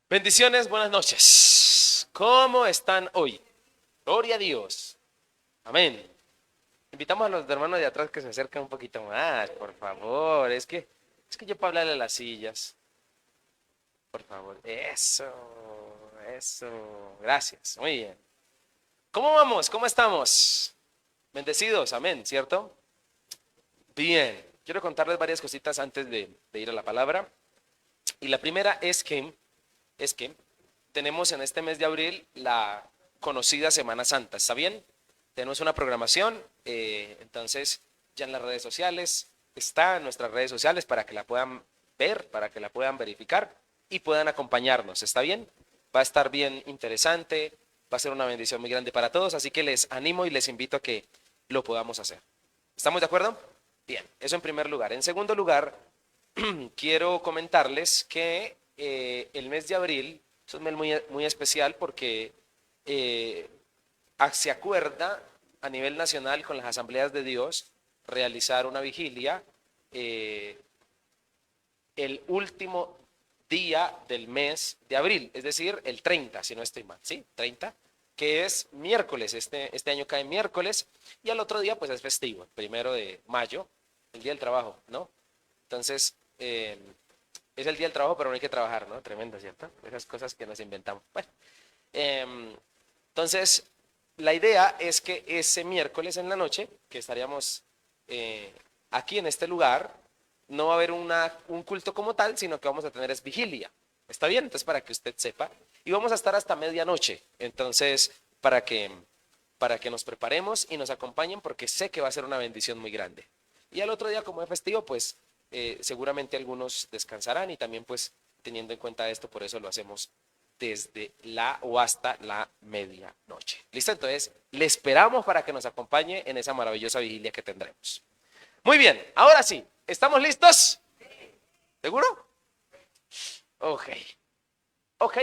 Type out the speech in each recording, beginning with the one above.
Bendiciones, buenas noches. ¿Cómo están hoy? Gloria a Dios. Amén. Invitamos a los hermanos de atrás que se acerquen un poquito más, por favor. Es que yo para hablarle a las sillas, por favor. Eso. Gracias. Muy bien. ¿Cómo vamos? ¿Cómo estamos? Bendecidos, amén, ¿cierto? Bien. Quiero contarles varias cositas antes de ir a la palabra. Y la primera es que tenemos en este mes de abril la conocida Semana Santa, ¿está bien? Tenemos una programación, entonces ya en las redes sociales, está en nuestras redes sociales para que la puedan ver, para que la puedan verificar y puedan acompañarnos, ¿está bien? Va a estar bien interesante, va a ser una bendición muy grande para todos, así que les animo y les invito a que lo podamos hacer. ¿Estamos de acuerdo? Bien, eso en primer lugar. En segundo lugar, quiero comentarles que el mes de abril es un mes muy especial porque eh, se acuerda a nivel nacional con las asambleas de Dios realizar una vigilia eh, el último día del mes de abril, es decir, el 30, si no estoy mal, ¿sí? 30, que es miércoles, este año cae miércoles, y al otro día pues es festivo, el 1 de mayo, el Día del Trabajo, ¿no? Entonces, es el Día del Trabajo, pero no hay que trabajar, ¿no? Tremendo, ¿cierto? Esas cosas que nos inventamos. Bueno, eh, entonces, la idea es que ese miércoles en la noche, que estaríamos eh, aquí en este lugar, no va a haber un culto como tal, sino que vamos a tener es vigilia. ¿Está bien? Entonces, para que usted sepa. Y vamos a estar hasta medianoche. Entonces, para que nos preparemos y nos acompañen, porque sé que va a ser una bendición muy grande. Y al otro día, como es festivo, pues seguramente algunos descansarán y también pues teniendo en cuenta esto, por eso lo hacemos desde la o hasta la medianoche. ¿Listo? Entonces, le esperamos para que nos acompañe en esa maravillosa vigilia que tendremos. Muy bien, ahora sí, ¿estamos listos? ¿Seguro? Ok, ok.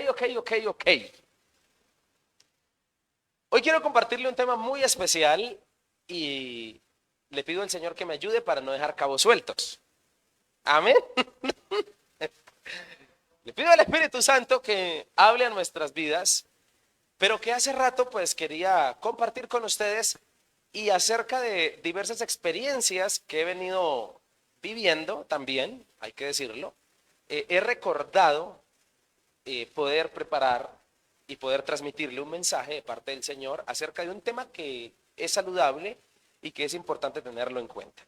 Hoy quiero compartirle un tema muy especial y le pido al Señor que me ayude para no dejar cabos sueltos. Amén. Le pido al Espíritu Santo que hable a nuestras vidas, pero que hace rato pues quería compartir con ustedes y acerca de diversas experiencias que he venido viviendo también, hay que decirlo, he recordado poder preparar y poder transmitirle un mensaje de parte del Señor acerca de un tema que es saludable y que es importante tenerlo en cuenta.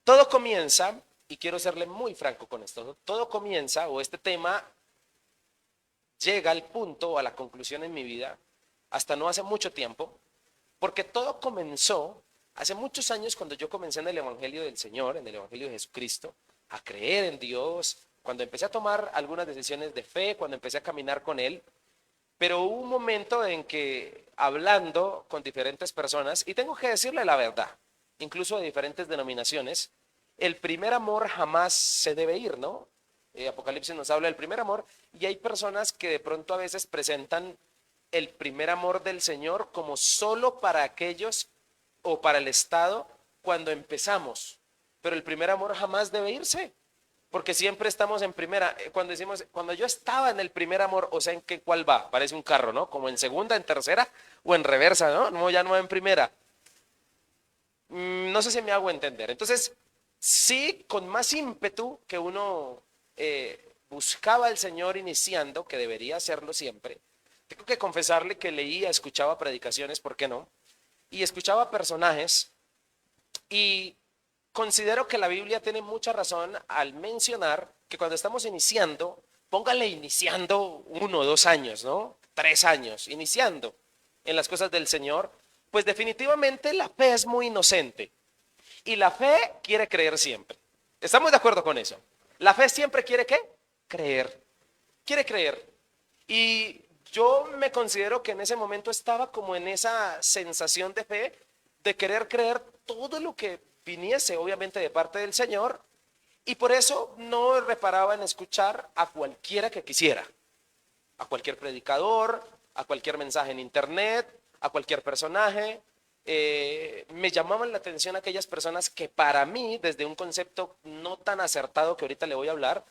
Todo comienza, y quiero serle muy franco con esto, todo comienza, o este tema llega al punto o a la conclusión en mi vida, hasta no hace mucho tiempo, porque todo comenzó hace muchos años cuando yo comencé en el Evangelio del Señor, en el Evangelio de Jesucristo, a creer en Dios, cuando empecé a tomar algunas decisiones de fe, cuando empecé a caminar con Él, pero hubo un momento en que hablando con diferentes personas, y tengo que decirle la verdad, incluso de diferentes denominaciones, el primer amor jamás se debe ir, ¿no? Apocalipsis nos habla del primer amor y hay personas que de pronto a veces presentan el primer amor del Señor como solo para aquellos o para el Estado cuando empezamos, pero el primer amor jamás debe irse porque siempre estamos en primera. Cuando decimos, cuando yo estaba en el primer amor, o sea, ¿en qué cuál va? Parece un carro, ¿no? Como en segunda, en tercera o en reversa, ¿no? No, ya no va en primera. No sé si me hago entender. Entonces, sí, con más ímpetu que uno buscaba al Señor iniciando, que debería hacerlo siempre, tengo que confesarle que leía, escuchaba predicaciones, ¿por qué no? Y escuchaba personajes y considero que la Biblia tiene mucha razón al mencionar que cuando estamos iniciando, póngale iniciando 1 o 2 años, ¿no? 3 años, iniciando en las cosas del Señor, pues definitivamente la fe es muy inocente y la fe quiere creer siempre. ¿Estamos de acuerdo con eso? La fe siempre quiere ¿qué? Creer. Quiere creer. Y yo me considero que en ese momento estaba como en esa sensación de fe, de querer creer todo lo que viniese, obviamente, de parte del Señor, y por eso no reparaba en escuchar a cualquiera que quisiera, a cualquier predicador, a cualquier mensaje en internet, a cualquier personaje. Me llamaban la atención aquellas personas que para mí, desde un concepto no tan acertado que ahorita le voy a hablar,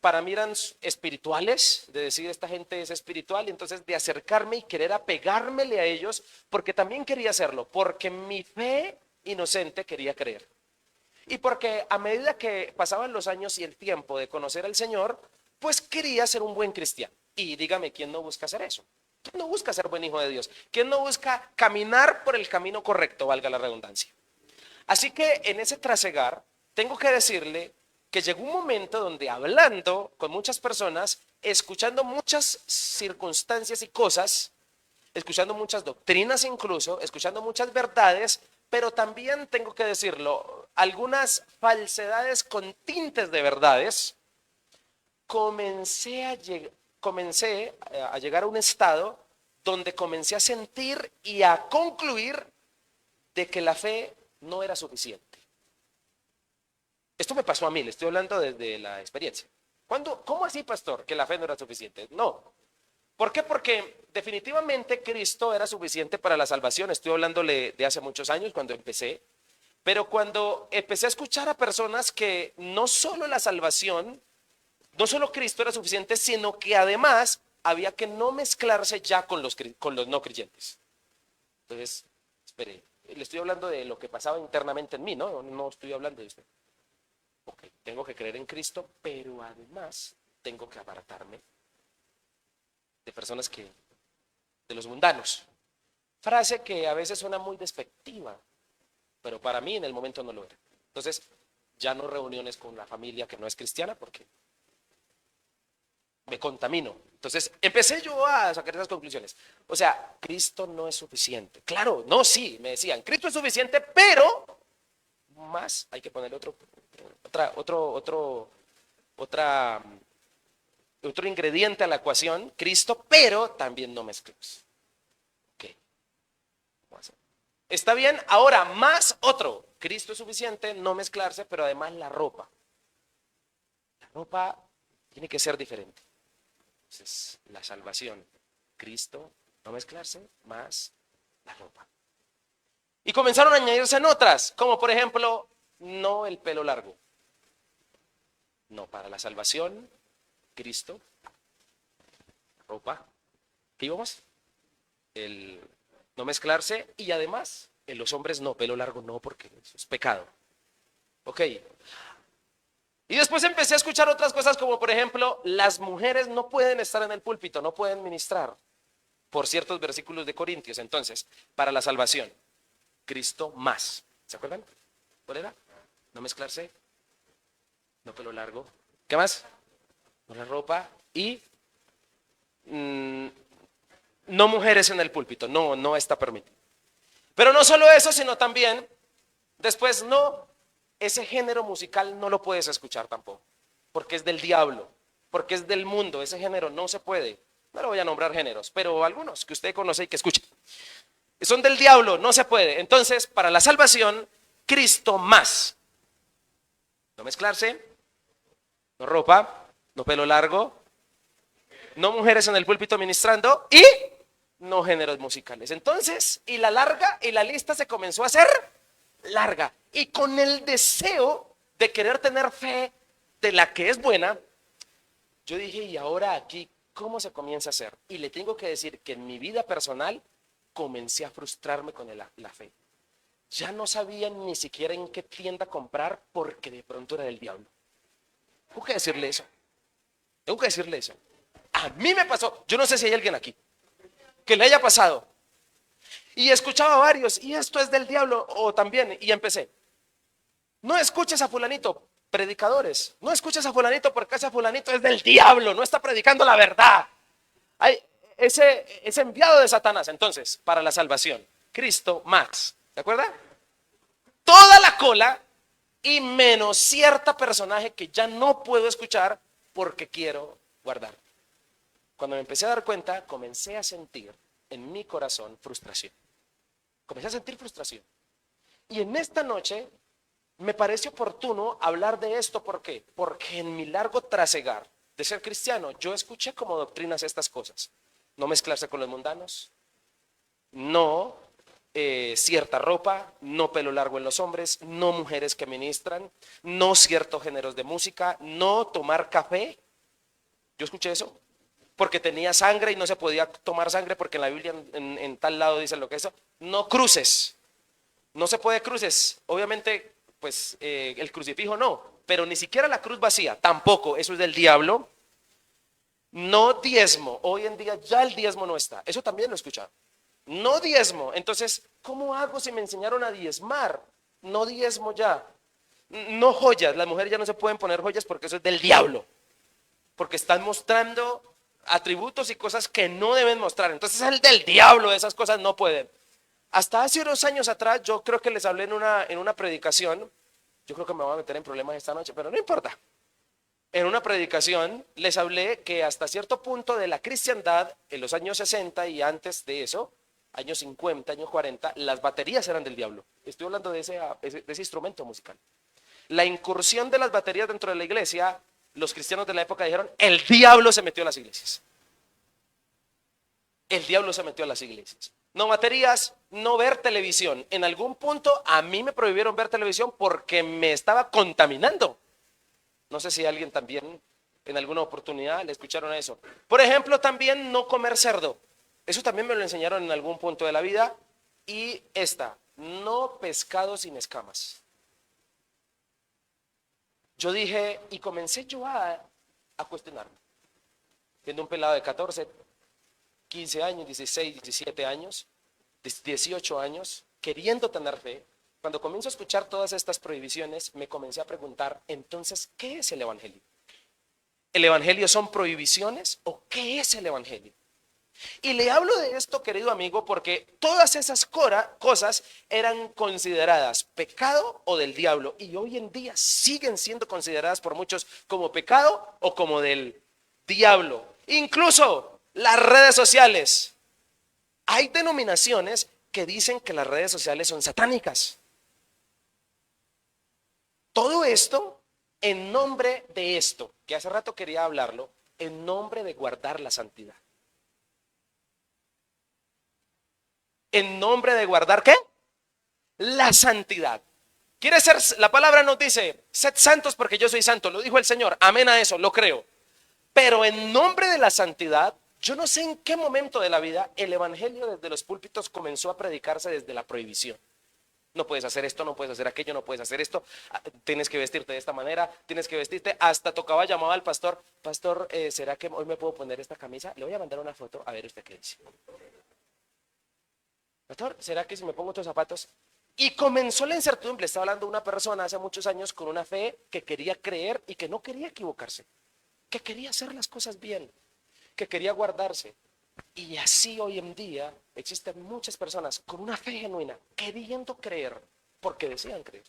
para mí eran espirituales, de decir esta gente es espiritual, y entonces de acercarme y querer apegármele a ellos, porque también quería hacerlo, porque mi fe inocente quería creer. Y porque a medida que pasaban los años y el tiempo de conocer al Señor, pues quería ser un buen cristiano. Y dígame, ¿quién no busca hacer eso? ¿Quién no busca ser buen hijo de Dios? ¿Quién no busca caminar por el camino correcto, valga la redundancia? Así que en ese trasegar, tengo que decirle que llegó un momento donde hablando con muchas personas, escuchando muchas circunstancias y cosas, escuchando muchas doctrinas incluso, escuchando muchas verdades, pero también tengo que decirlo, algunas falsedades con tintes de verdades, comencé a, comencé a llegar a un estado donde comencé a sentir y a concluir de que la fe no era suficiente. Esto me pasó a mí, le estoy hablando desde la experiencia. ¿Cómo así, pastor, que la fe no era suficiente? No. ¿Por qué? Porque definitivamente Cristo era suficiente para la salvación. Estoy hablándole de hace muchos años cuando empecé. Pero cuando empecé a escuchar a personas que no solo la salvación, no solo Cristo era suficiente, sino que además había que no mezclarse ya con los no creyentes. Entonces, espere, le estoy hablando de lo que pasaba internamente en mí, ¿no? No estoy hablando de usted. Ok, tengo que creer en Cristo, pero además tengo que apartarme de personas de los mundanos. Frase que a veces suena muy despectiva, pero para mí en el momento no lo era. Entonces, ya no reuniones con la familia que no es cristiana porque me contamino. Entonces, empecé yo a sacar esas conclusiones. O sea, Cristo no es suficiente. Claro, no, sí, me decían, Cristo es suficiente, pero más hay que ponerle otro ingrediente a la ecuación, Cristo, pero también no mezclemos. Ok. Está bien, ahora más otro. Cristo es suficiente, no mezclarse, pero además la ropa. La ropa tiene que ser diferente. Entonces, la salvación, Cristo, no mezclarse, más la ropa. Y comenzaron a añadirse en otras, como por ejemplo, no el pelo largo. No, para la salvación, Cristo, ropa. ¿Qué íbamos? El no mezclarse y además en los hombres no, pelo largo no, porque eso es pecado. Ok. Y después empecé a escuchar otras cosas como por ejemplo, las mujeres no pueden estar en el púlpito, no pueden ministrar por ciertos versículos de Corintios. Entonces, para la salvación, Cristo más. ¿Se acuerdan? ¿Cuál era? No mezclarse, no pelo largo. ¿Qué más? No la ropa y no mujeres en el púlpito. No, no está permitido. Pero no solo eso, sino también, después no, ese género musical no lo puedes escuchar tampoco, porque es del diablo, porque es del mundo, ese género no se puede. No le voy a nombrar géneros, pero algunos que usted conoce y que escucha. Son del diablo, no se puede. Entonces, para la salvación, Cristo más. No mezclarse, no ropa, no pelo largo, no mujeres en el púlpito ministrando y no géneros musicales. Entonces, y la lista se comenzó a hacer larga. Y con el deseo de querer tener fe de la que es buena, yo dije, y ahora aquí, ¿cómo se comienza a hacer? Y le tengo que decir que en mi vida personal comencé a frustrarme con la fe. Ya no sabía ni siquiera en qué tienda comprar porque de pronto era del diablo. Tengo que decirle eso. Tengo que decirle eso. A mí me pasó, yo no sé si hay alguien aquí que le haya pasado. Y escuchaba varios, y esto es del diablo, o también, y empecé. No escuches a fulanito, predicadores, no escuches a fulanito porque ese fulanito es del diablo, no está predicando la verdad. Hay ese enviado de Satanás. Entonces, para la salvación, Cristo más, ¿de acuerdo? Toda la cola y menos cierta personaje que ya no puedo escuchar porque quiero guardar. Cuando me empecé a dar cuenta, comencé a sentir en mi corazón frustración. Comencé a sentir frustración. Y en esta noche me parece oportuno hablar de esto. ¿Por qué? Porque en mi largo trasegar de ser cristiano, yo escuché como doctrinas estas cosas. No mezclarse con los mundanos. No cierta ropa, no pelo largo en los hombres, no mujeres que ministran, no ciertos géneros de música, no tomar café. Yo escuché eso, porque tenía sangre y no se podía tomar sangre porque en la Biblia en tal lado dice lo que es eso. No cruces, no se puede cruces. Obviamente, pues el crucifijo no, pero ni siquiera la cruz vacía, tampoco, eso es del diablo. No diezmo, hoy en día ya el diezmo no está, eso también lo he escuchado. No diezmo, entonces, ¿cómo hago si me enseñaron a diezmar? No diezmo ya. No joyas, las mujeres ya no se pueden poner joyas porque eso es del diablo, porque están mostrando atributos y cosas que no deben mostrar. Entonces es el del diablo, esas cosas no pueden. Hasta hace unos años atrás, yo creo que les hablé en una predicación, yo creo que me voy a meter en problemas esta noche, pero no importa. En una predicación les hablé que hasta cierto punto de la cristiandad, en los años 60 y antes de eso, años 50, años 40, las baterías eran del diablo. Estoy hablando de ese instrumento musical. La incursión de las baterías dentro de la iglesia, los cristianos de la época dijeron, el diablo se metió a las iglesias. El diablo se metió a las iglesias. No baterías, no ver televisión. En algún punto a mí me prohibieron ver televisión porque me estaba contaminando. No sé si alguien también en alguna oportunidad le escucharon eso. Por ejemplo, también no comer cerdo. Eso también me lo enseñaron en algún punto de la vida. Y esta, no pescado sin escamas. Yo dije, y comencé yo a cuestionarme. Viendo un pelado de 14, 15 años, 16, 17 años, 18 años, queriendo tener fe. Cuando comienzo a escuchar todas estas prohibiciones, me comencé a preguntar, entonces, ¿qué es el evangelio? ¿El evangelio son prohibiciones o qué es el evangelio? Y le hablo de esto, querido amigo, porque todas esas cosas eran consideradas pecado o del diablo y hoy en día siguen siendo consideradas por muchos como pecado o como del diablo. Incluso las redes sociales. Hay denominaciones que dicen que las redes sociales son satánicas. Todo esto en nombre de esto, que hace rato quería hablarlo, en nombre de guardar la santidad. ¿En nombre de guardar qué? La santidad. Quiere ser, la palabra nos dice, sed santos porque yo soy santo, lo dijo el Señor, amén a eso, lo creo. Pero en nombre de la santidad, yo no sé en qué momento de la vida el evangelio desde los púlpitos comenzó a predicarse desde la prohibición. No puedes hacer esto, no puedes hacer aquello, no puedes hacer esto, tienes que vestirte de esta manera, tienes que vestirte, hasta tocaba, llamaba al pastor, pastor, ¿será que hoy me puedo poner esta camisa? Le voy a mandar una foto, a ver usted qué dice. Pastor, ¿será que si me pongo estos zapatos? Y comenzó la incertidumbre, estaba hablando de una persona hace muchos años con una fe que quería creer y que no quería equivocarse, que quería hacer las cosas bien, que quería guardarse. Y así hoy en día existen muchas personas con una fe genuina, queriendo creer, porque desean creer,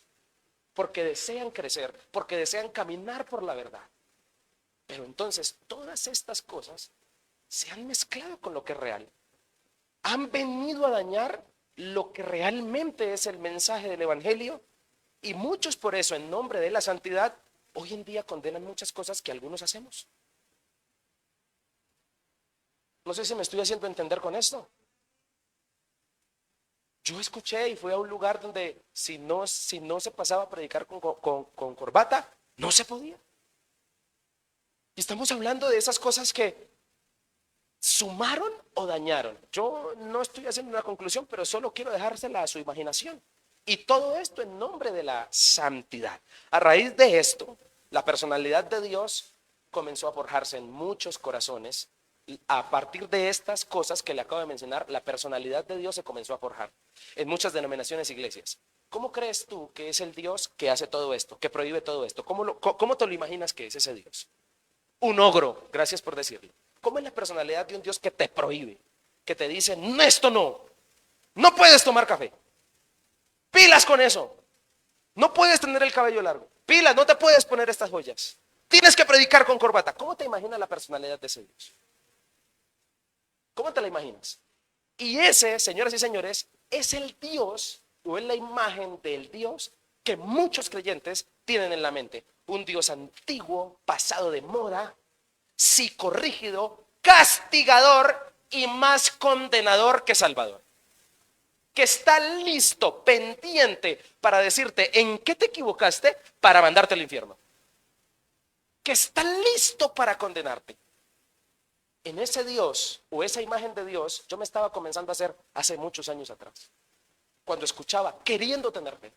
porque desean crecer, porque desean caminar por la verdad. Pero entonces todas estas cosas se han mezclado con lo que es real. Han venido a dañar lo que realmente es el mensaje del evangelio y muchos por eso en nombre de la santidad hoy en día condenan muchas cosas que algunos hacemos. No sé si me estoy haciendo entender con esto. Yo escuché y fui a un lugar donde si no se pasaba a predicar con corbata, no se podía. Y estamos hablando de esas cosas que sumaron o dañaron. Yo no estoy haciendo una conclusión, pero solo quiero dejársela a su imaginación. Y todo esto en nombre de la santidad. A raíz de esto, la personalidad de Dios comenzó a forjarse en muchos corazones. A partir de estas cosas que le acabo de mencionar, la personalidad de Dios se comenzó a forjar en muchas denominaciones e iglesias. ¿Cómo crees tú que es el Dios que hace todo esto, que prohíbe todo esto? ¿Cómo te lo imaginas que es ese Dios? Un ogro, gracias por decirlo. ¿Cómo es la personalidad de un Dios que te prohíbe? Que te dice, no, esto no puedes tomar café. Pilas con eso. No puedes tener el cabello largo. Pilas, no te puedes poner estas joyas. Tienes que predicar con corbata. ¿Cómo te imaginas la personalidad de ese Dios? ¿Cómo te la imaginas? Y ese, señoras y señores, es el Dios o es la imagen del Dios que muchos creyentes tienen en la mente. Un Dios antiguo, pasado de moda, psicorrígido, castigador y más condenador que salvador. que está listo, pendiente para decirte en qué te equivocaste para mandarte al infierno. Que está listo para condenarte. En ese Dios o esa imagen de Dios yo me estaba comenzando a hacer hace muchos años atrás. Cuando escuchaba, queriendo tener fe.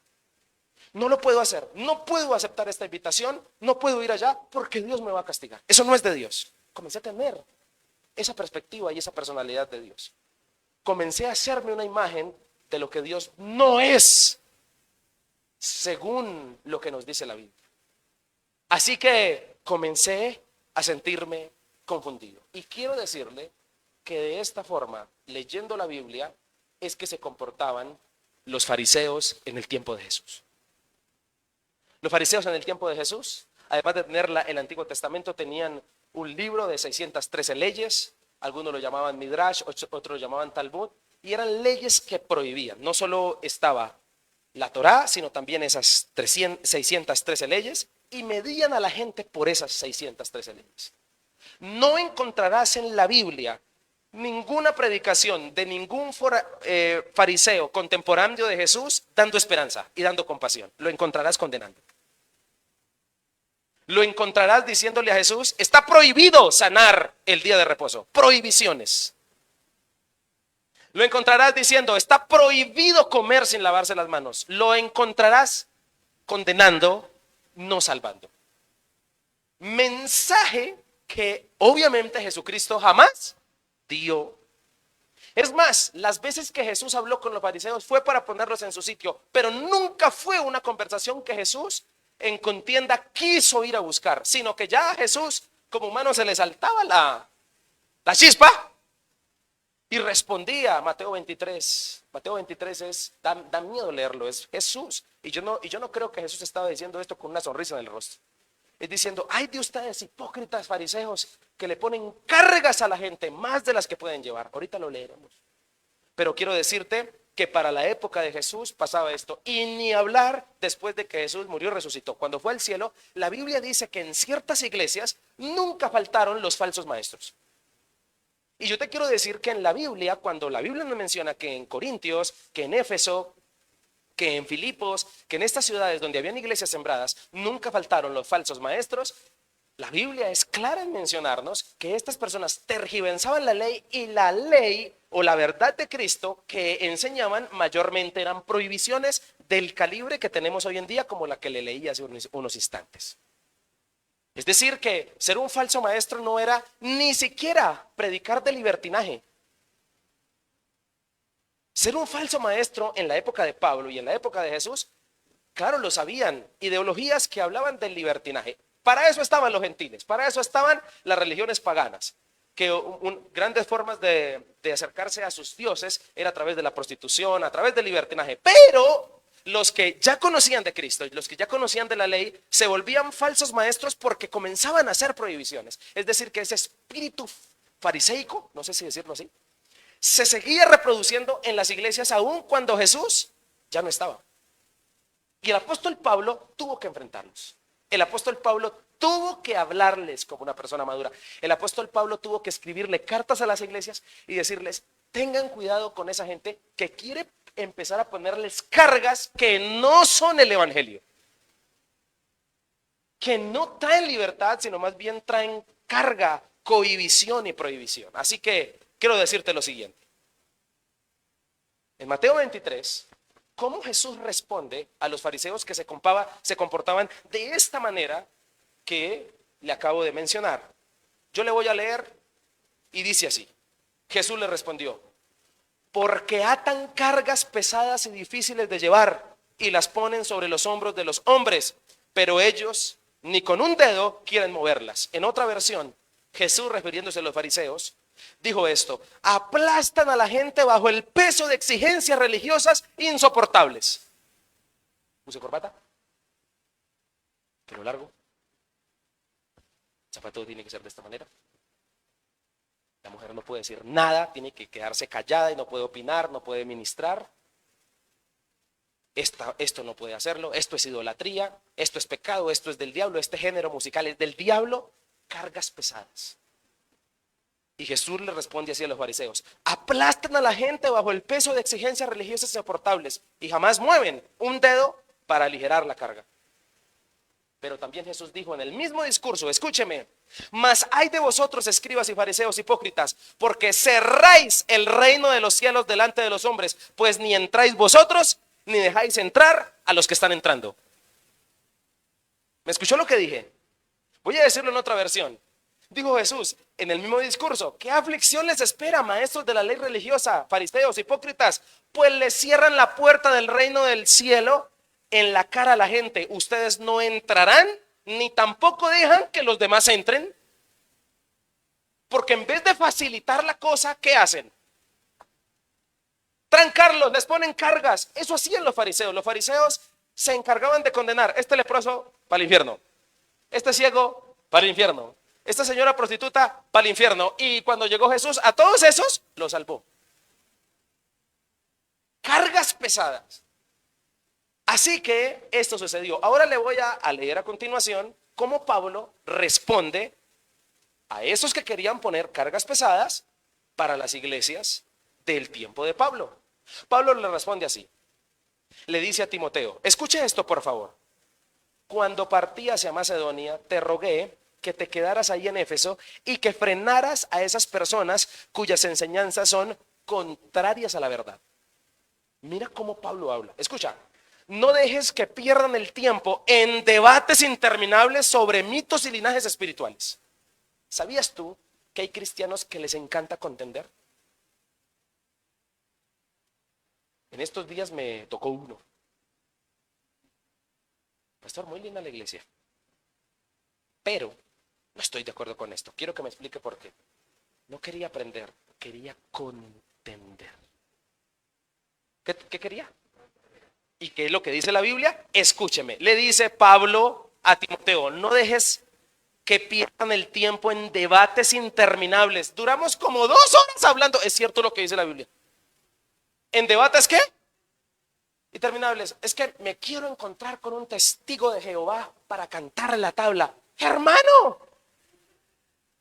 No lo puedo hacer, no puedo aceptar esta invitación, no puedo ir allá porque Dios me va a castigar. Eso no es de Dios. Comencé a tener esa perspectiva y esa personalidad de Dios. Comencé a hacerme una imagen de lo que Dios no es, según lo que nos dice la Biblia. Así que comencé a sentirme confundido. Y quiero decirle que de esta forma, leyendo la Biblia, es que se comportaban los fariseos en el tiempo de Jesús. Los fariseos en el tiempo de Jesús, además de tener el Antiguo Testamento, tenían un libro de 613 leyes, algunos lo llamaban Midrash, otros lo llamaban Talmud, y eran leyes que prohibían. No solo estaba la Torá, sino también esas 613 leyes, y medían a la gente por esas 613 leyes. No encontrarás en la Biblia ninguna predicación de ningún fariseo contemporáneo de Jesús dando esperanza y dando compasión. Lo encontrarás condenando. Lo encontrarás diciéndole a Jesús, está prohibido sanar el día de reposo. Prohibiciones. Lo encontrarás diciendo, está prohibido comer sin lavarse las manos. Lo encontrarás condenando, no salvando. Mensaje que obviamente Jesucristo jamás dio. Es más, las veces que Jesús habló con los fariseos fue para ponerlos en su sitio, pero nunca fue una conversación que Jesús en contienda quiso ir a buscar, sino que ya a Jesús como humano se le saltaba la chispa y respondía. Mateo 23 da miedo leerlo, es Jesús, y yo no creo que Jesús estaba diciendo esto con una sonrisa en el rostro. Es diciendo, ay de ustedes hipócritas fariseos que le ponen cargas a la gente más de las que pueden llevar. Ahorita lo leeremos. Pero quiero decirte que para la época de Jesús pasaba esto. Y ni hablar después de que Jesús murió y resucitó. Cuando fue al cielo, la Biblia dice que en ciertas iglesias nunca faltaron los falsos maestros. Y yo te quiero decir que en la Biblia, cuando la Biblia nos menciona que en Corintios, que en Éfeso, que en Filipos, que en estas ciudades donde habían iglesias sembradas, nunca faltaron los falsos maestros, la Biblia es clara en mencionarnos que estas personas tergiversaban la ley, y la ley o la verdad de Cristo que enseñaban mayormente eran prohibiciones del calibre que tenemos hoy en día, como la que le leí hace unos instantes. Es decir, que ser un falso maestro no era ni siquiera predicar de libertinaje. Ser un falso maestro en la época de Pablo y en la época de Jesús, claro, lo sabían, ideologías que hablaban del libertinaje. Para eso estaban los gentiles, para eso estaban las religiones paganas, que grandes formas de acercarse a sus dioses era a través de la prostitución, a través del libertinaje. Pero los que ya conocían de Cristo y los que ya conocían de la ley se volvían falsos maestros porque comenzaban a hacer prohibiciones. Es decir, que ese espíritu fariseico, no sé si decirlo así, se seguía reproduciendo en las iglesias aún cuando Jesús ya no estaba. Y el apóstol Pablo tuvo que enfrentarlos. El apóstol Pablo tuvo que hablarles como una persona madura. El apóstol Pablo tuvo que escribirle cartas a las iglesias y decirles, tengan cuidado con esa gente que quiere empezar a ponerles cargas que no son el evangelio, que no traen libertad, sino más bien traen carga, cohibición y prohibición. Así que quiero decirte lo siguiente. En Mateo 23, ¿cómo Jesús responde a los fariseos que se comportaban de esta manera que le acabo de mencionar? Yo le voy a leer y dice así. Jesús le respondió, porque atan cargas pesadas y difíciles de llevar y las ponen sobre los hombros de los hombres, pero ellos ni con un dedo quieren moverlas. En otra versión, Jesús, refiriéndose a los fariseos, dijo esto: aplastan a la gente bajo el peso de exigencias religiosas insoportables. ¿Use corbata? ¿Pelo largo? ¿El zapato tiene que ser de esta manera? La mujer no puede decir nada, tiene que quedarse callada y no puede opinar, no puede ministrar. Esto no puede hacerlo, esto es idolatría, esto es pecado, esto es del diablo, este género musical es del diablo. Cargas pesadas. Y Jesús le responde así a los fariseos: aplastan a la gente bajo el peso de exigencias religiosas insoportables y jamás mueven un dedo para aligerar la carga. Pero también Jesús dijo en el mismo discurso, escúcheme: mas hay de vosotros, escribas y fariseos hipócritas, porque cerráis el reino de los cielos delante de los hombres, pues ni entráis vosotros, ni dejáis entrar a los que están entrando. ¿Me escuchó lo que dije? Voy a decirlo en otra versión. Dijo Jesús en el mismo discurso: ¿qué aflicción les espera, maestros de la ley religiosa, fariseos hipócritas? Pues les cierran la puerta del reino del cielo en la cara a la gente. Ustedes no entrarán, ni tampoco dejan que los demás entren. Porque en vez de facilitar la cosa, ¿qué hacen? Trancarlos, les ponen cargas. Eso hacían los fariseos. Los fariseos se encargaban de condenar: este leproso para el infierno, este ciego para el infierno, esta señora prostituta para el infierno. Y cuando llegó Jesús, a todos esos los salvó. Cargas pesadas. Así que esto sucedió. Ahora le voy a leer a continuación cómo Pablo responde a esos que querían poner cargas pesadas para las iglesias del tiempo de Pablo. Pablo le responde así. Le dice a Timoteo: escuche esto por favor. Cuando partí hacia Macedonia, te rogué que te quedaras ahí en Éfeso y que frenaras a esas personas cuyas enseñanzas son contrarias a la verdad. Mira cómo Pablo habla. Escucha: no dejes que pierdan el tiempo en debates interminables sobre mitos y linajes espirituales. ¿Sabías tú que hay cristianos que les encanta contender? En estos días me tocó uno. Pastor, muy linda la iglesia, pero no estoy de acuerdo con esto. Quiero que me explique por qué. No quería aprender, quería contender. ¿Qué quería? ¿Y qué es lo que dice la Biblia? Escúcheme, le dice Pablo a Timoteo: no dejes que pierdan el tiempo en debates interminables. Duramos como 2 horas hablando. Es cierto lo que dice la Biblia. ¿En debates qué? Interminables. Es que me quiero encontrar con un testigo de Jehová para cantar la tabla. Hermano,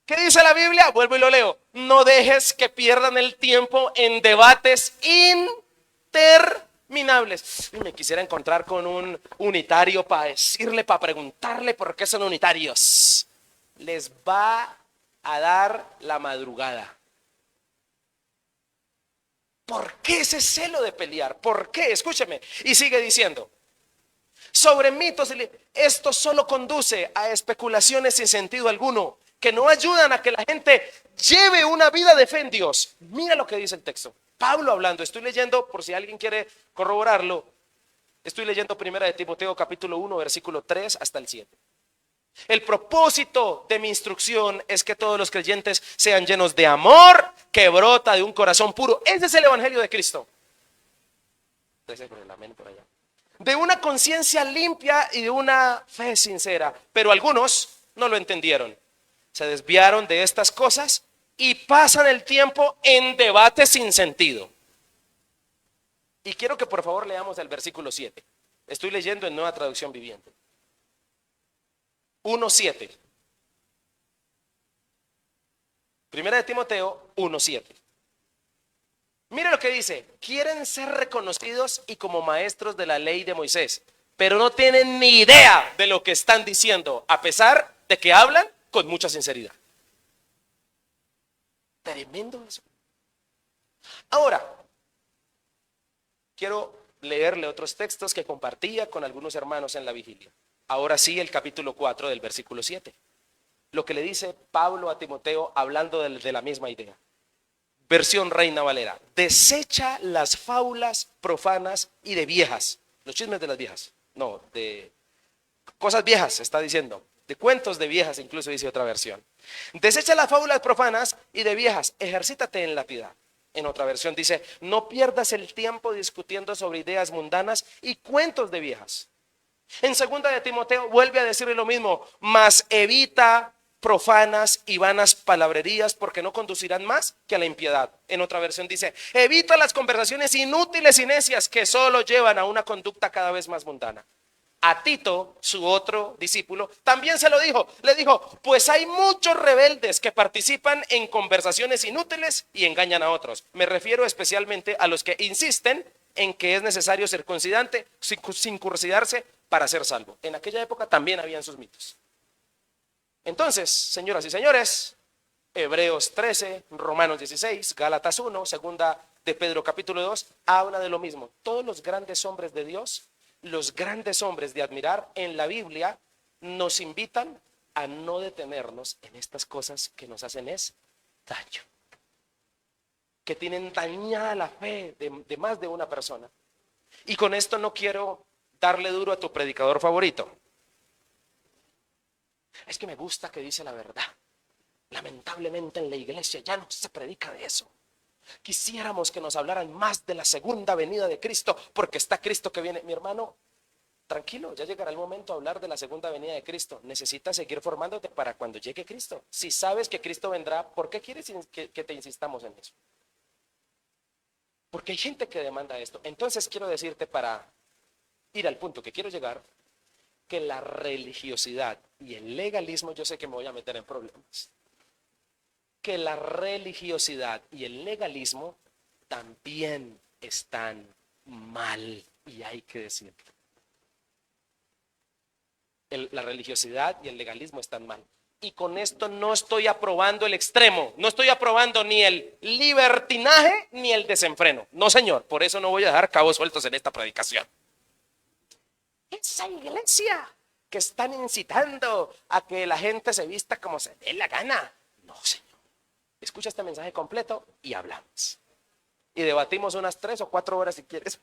¿qué dice la Biblia? Vuelvo y lo leo. No dejes que pierdan el tiempo en debates interminables. Me quisiera encontrar con un unitario para decirle, para preguntarle por qué son unitarios. Les va a dar la madrugada. ¿Por qué ese celo de pelear? ¿Por qué? Escúcheme. Y sigue diciendo: sobre mitos, esto solo conduce a especulaciones sin sentido alguno, que no ayudan a que la gente lleve una vida de fe en Dios. Mira lo que dice el texto. Pablo hablando, estoy leyendo, por si alguien quiere corroborarlo, estoy leyendo 1 de Timoteo capítulo 1, versículo 3 hasta el 7. El propósito de mi instrucción es que todos los creyentes sean llenos de amor que brota de un corazón puro. Ese es el evangelio de Cristo. De una conciencia limpia y de una fe sincera. Pero algunos no lo entendieron. Se desviaron de estas cosas y pasan el tiempo en debates sin sentido. Y quiero que por favor leamos el versículo 7. Estoy leyendo en Nueva Traducción Viviente. 1:7. Primera de Timoteo 1:7. Mire lo que dice: quieren ser reconocidos y como maestros de la ley de Moisés, pero no tienen ni idea de lo que están diciendo, a pesar de que hablan con mucha sinceridad. Tremendo eso. Ahora, quiero leerle otros textos que compartía con algunos hermanos en la vigilia. Ahora sí, el capítulo 4 del versículo 7. Lo que le dice Pablo a Timoteo hablando de la misma idea. Versión Reina Valera: desecha las fábulas profanas y de viejas. Los chismes de las viejas. No, de cosas viejas está diciendo. De cuentos de viejas incluso dice otra versión. Desecha las fábulas profanas y de viejas. Ejercítate en la piedad. En otra versión dice: no pierdas el tiempo discutiendo sobre ideas mundanas y cuentos de viejas. En 2 de Timoteo vuelve a decirle lo mismo: mas evita profanas y vanas palabrerías, porque no conducirán más que a la impiedad. En otra versión dice: evita las conversaciones inútiles y necias que solo llevan a una conducta cada vez más mundana. A Tito, su otro discípulo, también se lo dijo. Le dijo, pues hay muchos rebeldes que participan en conversaciones inútiles y engañan a otros. Me refiero especialmente a los que insisten en que es necesario circuncidarse para ser salvo. En aquella época también habían sus mitos. Entonces, señoras y señores, Hebreos 13, Romanos 16, Gálatas 1, segunda de Pedro capítulo 2, habla de lo mismo. Todos los grandes hombres de Dios, los grandes hombres de admirar en la Biblia, nos invitan a no detenernos en estas cosas que nos hacen es daño, que tienen dañada la fe de más de una persona. Y con esto no quiero darle duro a tu predicador favorito. Es que me gusta que dice la verdad. Lamentablemente en la iglesia ya no se predica de eso. Quisiéramos que nos hablaran más de la segunda venida de Cristo, porque está Cristo que viene. Mi hermano, tranquilo, ya llegará el momento de hablar de la segunda venida de Cristo. Necesitas seguir formándote para cuando llegue Cristo. Si sabes que Cristo vendrá, ¿por qué quieres que te insistamos en eso? Porque hay gente que demanda esto. Entonces quiero decirte, para ir al punto que quiero llegar, que la religiosidad y el legalismo, yo sé que me voy a meter en problemas, que la religiosidad y el legalismo también están mal, y hay que decirlo. La religiosidad y el legalismo están mal. Y con esto no estoy aprobando el extremo, no estoy aprobando ni el libertinaje ni el desenfreno. No, señor, por eso no voy a dejar cabos sueltos en esta predicación. Esa iglesia que están incitando a que la gente se vista como se dé la gana. No, señor. Escucha este mensaje completo y hablamos. Y debatimos unas 3 o 4 horas si quieres.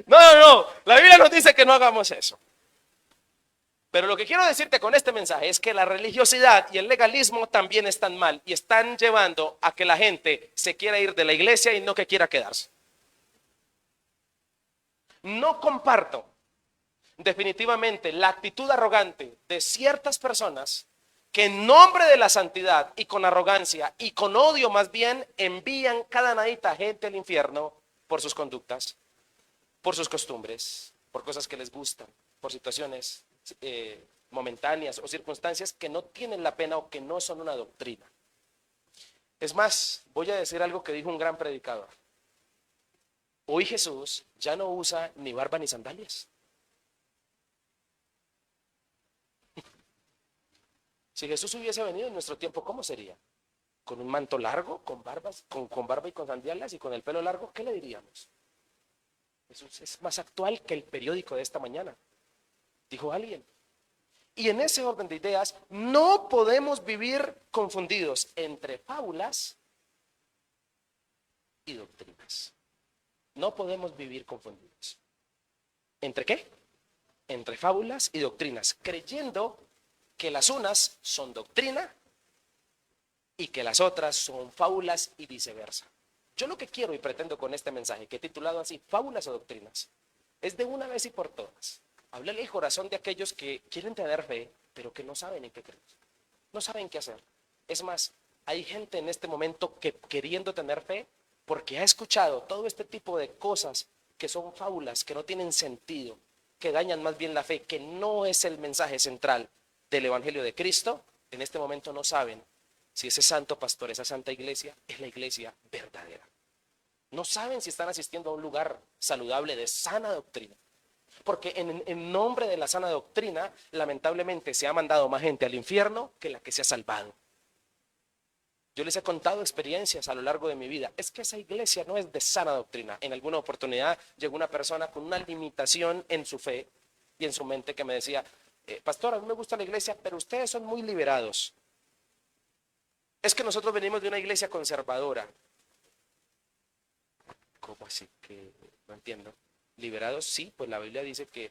No. La Biblia nos dice que no hagamos eso. Pero lo que quiero decirte con este mensaje es que la religiosidad y el legalismo también están mal y están llevando a que la gente se quiera ir de la iglesia y no que quiera quedarse. No comparto definitivamente la actitud arrogante de ciertas personas que en nombre de la santidad y con arrogancia y con odio más bien envían cada nadita gente al infierno por sus conductas, por sus costumbres, por cosas que les gustan, por situaciones momentáneas o circunstancias que no tienen la pena o que no son una doctrina. Es más, voy a decir algo que dijo un gran predicador. Hoy Jesús ya no usa ni barba ni sandalias. Si Jesús hubiese venido en nuestro tiempo, ¿cómo sería? ¿Con un manto largo, con barbas, con barba y con sandalias y con el pelo largo? ¿Qué le diríamos? Jesús es más actual que el periódico de esta mañana, dijo alguien. Y en ese orden de ideas, no podemos vivir confundidos entre fábulas y doctrinas. No podemos vivir confundidos. ¿Entre qué? Entre fábulas y doctrinas, creyendo que las unas son doctrina y que las otras son fábulas y viceversa. Yo lo que quiero y pretendo con este mensaje, que he titulado así, fábulas o doctrinas, es de una vez y por todas hablarle al corazón de aquellos que quieren tener fe, pero que no saben en qué creer, no saben qué hacer. Es más, hay gente en este momento que queriendo tener fe, porque ha escuchado todo este tipo de cosas que son fábulas, que no tienen sentido, que dañan más bien la fe, que no es el mensaje central del Evangelio de Cristo, en este momento no saben si ese santo pastor, esa santa iglesia, es la iglesia verdadera. No saben si están asistiendo a un lugar saludable de sana doctrina. Porque en nombre de la sana doctrina, lamentablemente se ha mandado más gente al infierno que la que se ha salvado. Yo les he contado experiencias a lo largo de mi vida. Es que esa iglesia no es de sana doctrina. En alguna oportunidad llegó una persona con una limitación en su fe y en su mente que me decía, pastor, a mí me gusta la iglesia, pero ustedes son muy liberados. Es que nosotros venimos de una iglesia conservadora. ¿Cómo así que no entiendo? ¿Liberados? Sí, pues la Biblia dice que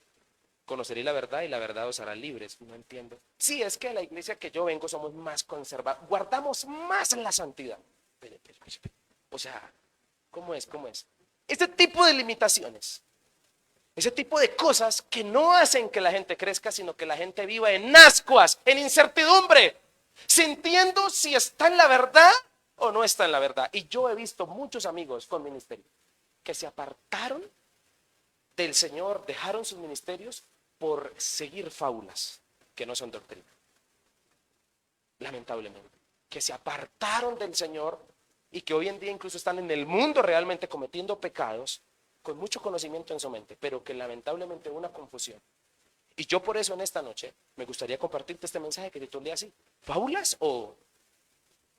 conoceréis la verdad y la verdad os hará libres. No entiendo. Sí, es que la iglesia que yo vengo somos más conservados, guardamos más la santidad. O sea, ¿cómo es? ¿Cómo es? Este tipo de limitaciones, ese tipo de cosas que no hacen que la gente crezca, sino que la gente viva en ascuas, en incertidumbre, sintiendo si está en la verdad o no está en la verdad. Y yo he visto muchos amigos con ministerio que se apartaron del Señor dejaron sus ministerios por seguir fábulas que no son doctrina. Lamentablemente, que se apartaron del Señor y que hoy en día incluso están en el mundo realmente cometiendo pecados con mucho conocimiento en su mente, pero que lamentablemente hubo una confusión. Y yo por eso en esta noche me gustaría compartirte este mensaje que titulé así: ¿fábulas o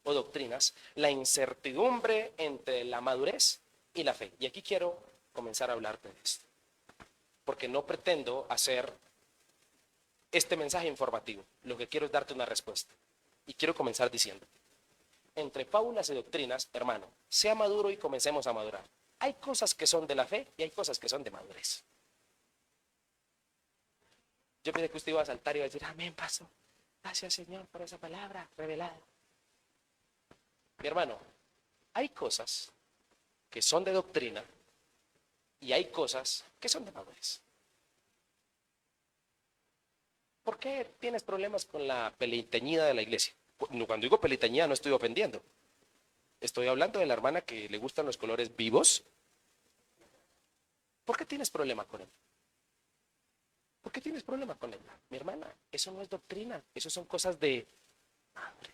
doctrinas? La incertidumbre entre la madurez y la fe. Y aquí quiero comenzar a hablarte de esto, porque no pretendo hacer este mensaje informativo. Lo que quiero es darte una respuesta. Y quiero comenzar diciendo: entre fábulas y doctrinas, hermano, sea maduro y comencemos a madurar. Hay cosas que son de la fe y hay cosas que son de madurez. Yo pensé que usted iba a saltar y iba a decir: amén, pastor. Gracias, Señor, por esa palabra revelada. Mi hermano, hay cosas que son de doctrina y hay cosas que son de madurez. ¿Por qué tienes problemas con la peliteñida de la iglesia? Cuando digo peliteñida no estoy ofendiendo. Estoy hablando de la hermana que le gustan los colores vivos. ¿Por qué tienes problema con él? ¿Por qué tienes problema con ella? Mi hermana, eso no es doctrina, eso son cosas de madurez.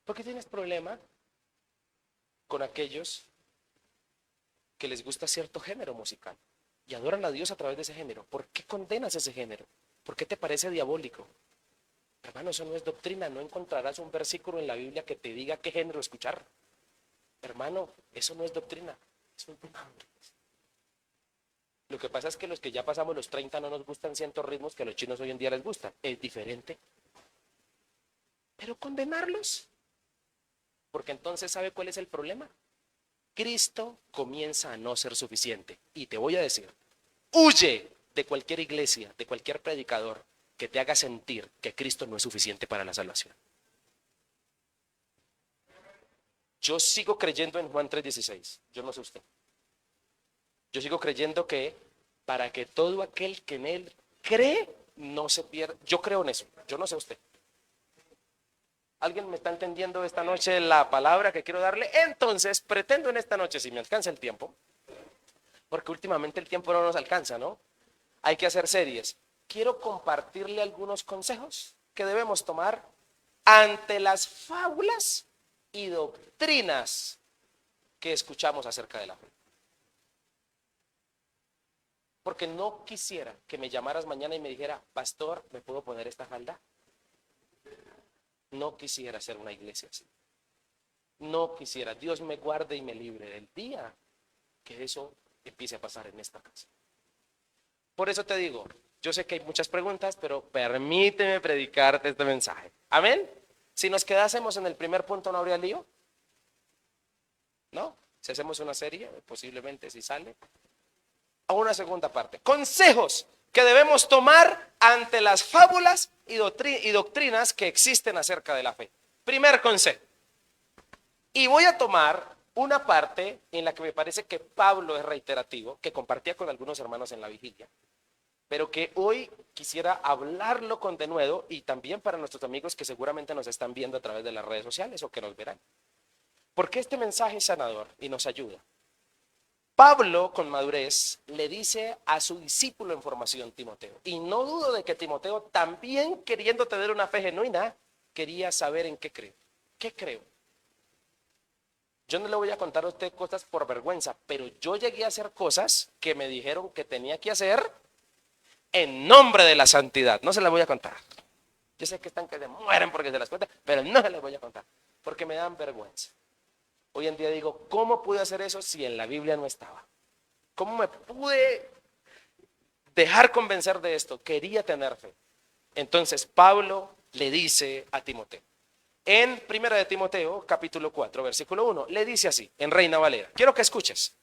¿Por qué tienes problema con aquellos que les gusta cierto género musical y adoran a Dios a través de ese género? ¿Por qué condenas ese género? ¿Por qué te parece diabólico? Hermano, eso no es doctrina. No encontrarás un versículo en la Biblia que te diga qué género escuchar. Hermano, eso no es doctrina, eso es de madurez. Lo que pasa es que los que ya pasamos los 30 no nos gustan ciertos ritmos que a los chinos hoy en día les gustan. Es diferente. Pero condenarlos, porque entonces ¿sabe cuál es el problema? Cristo comienza a no ser suficiente. Y te voy a decir: huye de cualquier iglesia, de cualquier predicador que te haga sentir que Cristo no es suficiente para la salvación. Yo sigo creyendo en Juan 3:16. Yo no sé usted. Yo sigo creyendo que para que todo aquel que en él cree no se pierda. Yo creo en eso. Yo no sé usted. ¿Alguien me está entendiendo esta noche la palabra que quiero darle? Entonces, pretendo en esta noche, si me alcanza el tiempo, porque últimamente el tiempo no nos alcanza, ¿no? Hay que hacer series. Quiero compartirle algunos consejos que debemos tomar ante las fábulas y doctrinas que escuchamos acerca de la fe. Porque no quisiera que me llamaras mañana y me dijera: pastor, ¿me puedo poner esta falda? No quisiera ser una iglesia así. No quisiera. Dios me guarde y me libre del día que eso empiece a pasar en esta casa. Por eso te digo, yo sé que hay muchas preguntas, pero permíteme predicarte este mensaje. ¿Amén? Si nos quedásemos en el primer punto, ¿no habría lío? ¿No? Si hacemos una serie, posiblemente si sale. A una segunda parte. Consejos que debemos tomar ante las fábulas y doctrinas que existen acerca de la fe. Primer consejo. Y voy a tomar una parte en la que me parece que Pablo es reiterativo, que compartía con algunos hermanos en la vigilia, pero que hoy quisiera hablarlo con denuedo y también para nuestros amigos que seguramente nos están viendo a través de las redes sociales o que nos verán. Porque este mensaje es sanador y nos ayuda. Pablo, con madurez, le dice a su discípulo en formación, Timoteo, y no dudo de que Timoteo, también queriendo tener una fe genuina, quería saber en qué creo. ¿Qué creo? Yo no le voy a contar a usted cosas por vergüenza, pero yo llegué a hacer cosas que me dijeron que tenía que hacer en nombre de la santidad. No se las voy a contar. Yo sé que están que se mueren porque se las cuentan, pero no se las voy a contar, porque me dan vergüenza. Hoy en día digo: ¿cómo pude hacer eso si en la Biblia no estaba? ¿Cómo me pude dejar convencer de esto? Quería tener fe. Entonces Pablo le dice a Timoteo, en 1 de Timoteo, capítulo 4, versículo 1, le dice así, en Reina Valera. Quiero que escuches.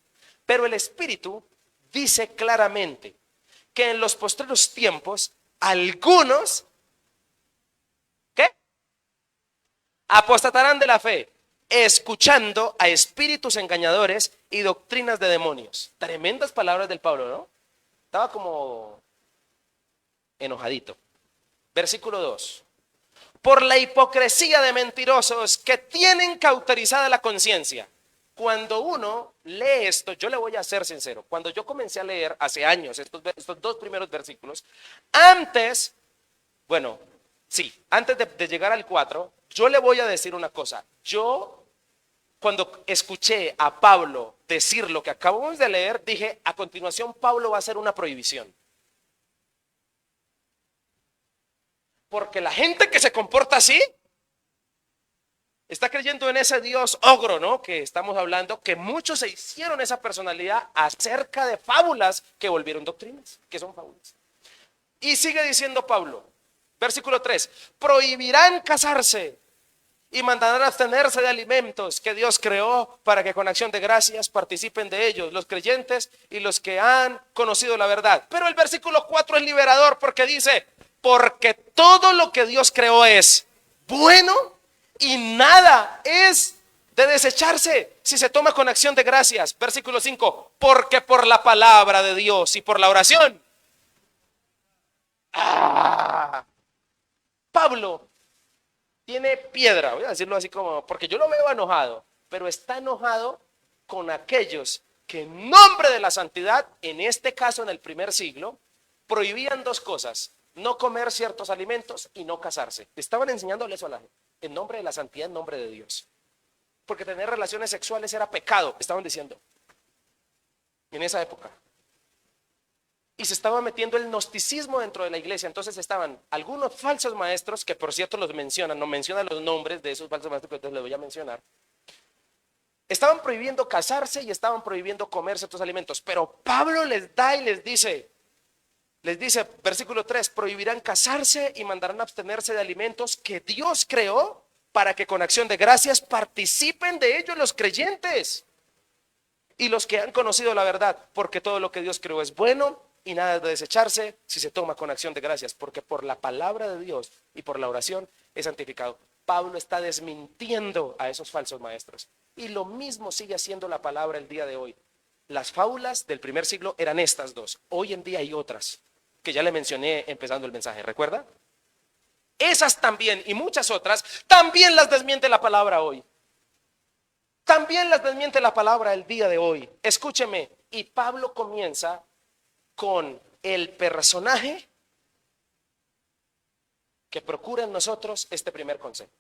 Pero el Espíritu dice claramente que en los postreros tiempos algunos, ¿qué? Apostatarán de la fe, escuchando a espíritus engañadores y doctrinas de demonios. Tremendas palabras del Pablo, ¿no? Estaba como enojadito. Versículo 2. Por la hipocresía de mentirosos que tienen cauterizada la conciencia. Cuando uno lee esto, yo le voy a ser sincero, cuando yo comencé a leer hace años estos dos primeros versículos, antes, bueno, sí, antes de llegar al 4, yo le voy a decir una cosa. Yo, cuando escuché a Pablo decir lo que acabamos de leer, dije, a continuación Pablo va a hacer una prohibición. Porque la gente que se comporta así está creyendo en ese Dios ogro, ¿no? Que estamos hablando, que muchos se hicieron esa personalidad acerca de fábulas que volvieron doctrinas, que son fábulas. Y sigue diciendo Pablo, versículo 3, prohibirán casarse y mandarán abstenerse de alimentos que Dios creó para que con acción de gracias participen de ellos los creyentes y los que han conocido la verdad. Pero el versículo 4 es liberador porque dice, porque todo lo que Dios creó es bueno y nada es de desecharse si se toma con acción de gracias. Versículo 5, porque por la palabra de Dios y por la oración. Pablo tiene piedra, voy a decirlo así como, porque yo lo veo enojado, pero está enojado con aquellos que en nombre de la santidad, en este caso en el primer siglo, prohibían dos cosas, no comer ciertos alimentos y no casarse. Estaban enseñándole eso a la gente, en nombre de la santidad, en nombre de Dios. Porque tener relaciones sexuales era pecado, estaban diciendo, en esa época. Y se estaba metiendo el gnosticismo dentro de la iglesia. Entonces estaban algunos falsos maestros, que por cierto los mencionan, no mencionan los nombres de esos falsos maestros que entonces les voy a mencionar. Estaban prohibiendo casarse y estaban prohibiendo comer ciertos alimentos. Pero Pablo les da y les dice, versículo 3, prohibirán casarse y mandarán abstenerse de alimentos que Dios creó para que con acción de gracias participen de ellos los creyentes y los que han conocido la verdad, porque todo lo que Dios creó es bueno y nada de desecharse si se toma con acción de gracias, porque por la palabra de Dios y por la oración es santificado. Pablo está desmintiendo a esos falsos maestros y lo mismo sigue haciendo la palabra el día de hoy. Las fábulas del primer siglo eran estas dos, hoy en día hay otras que ya le mencioné empezando el mensaje, ¿recuerda? Esas también y muchas otras también las desmiente la palabra hoy. También las desmiente la palabra el día de hoy. Escúcheme, y Pablo comienza con el personaje que procura en nosotros este primer consejo.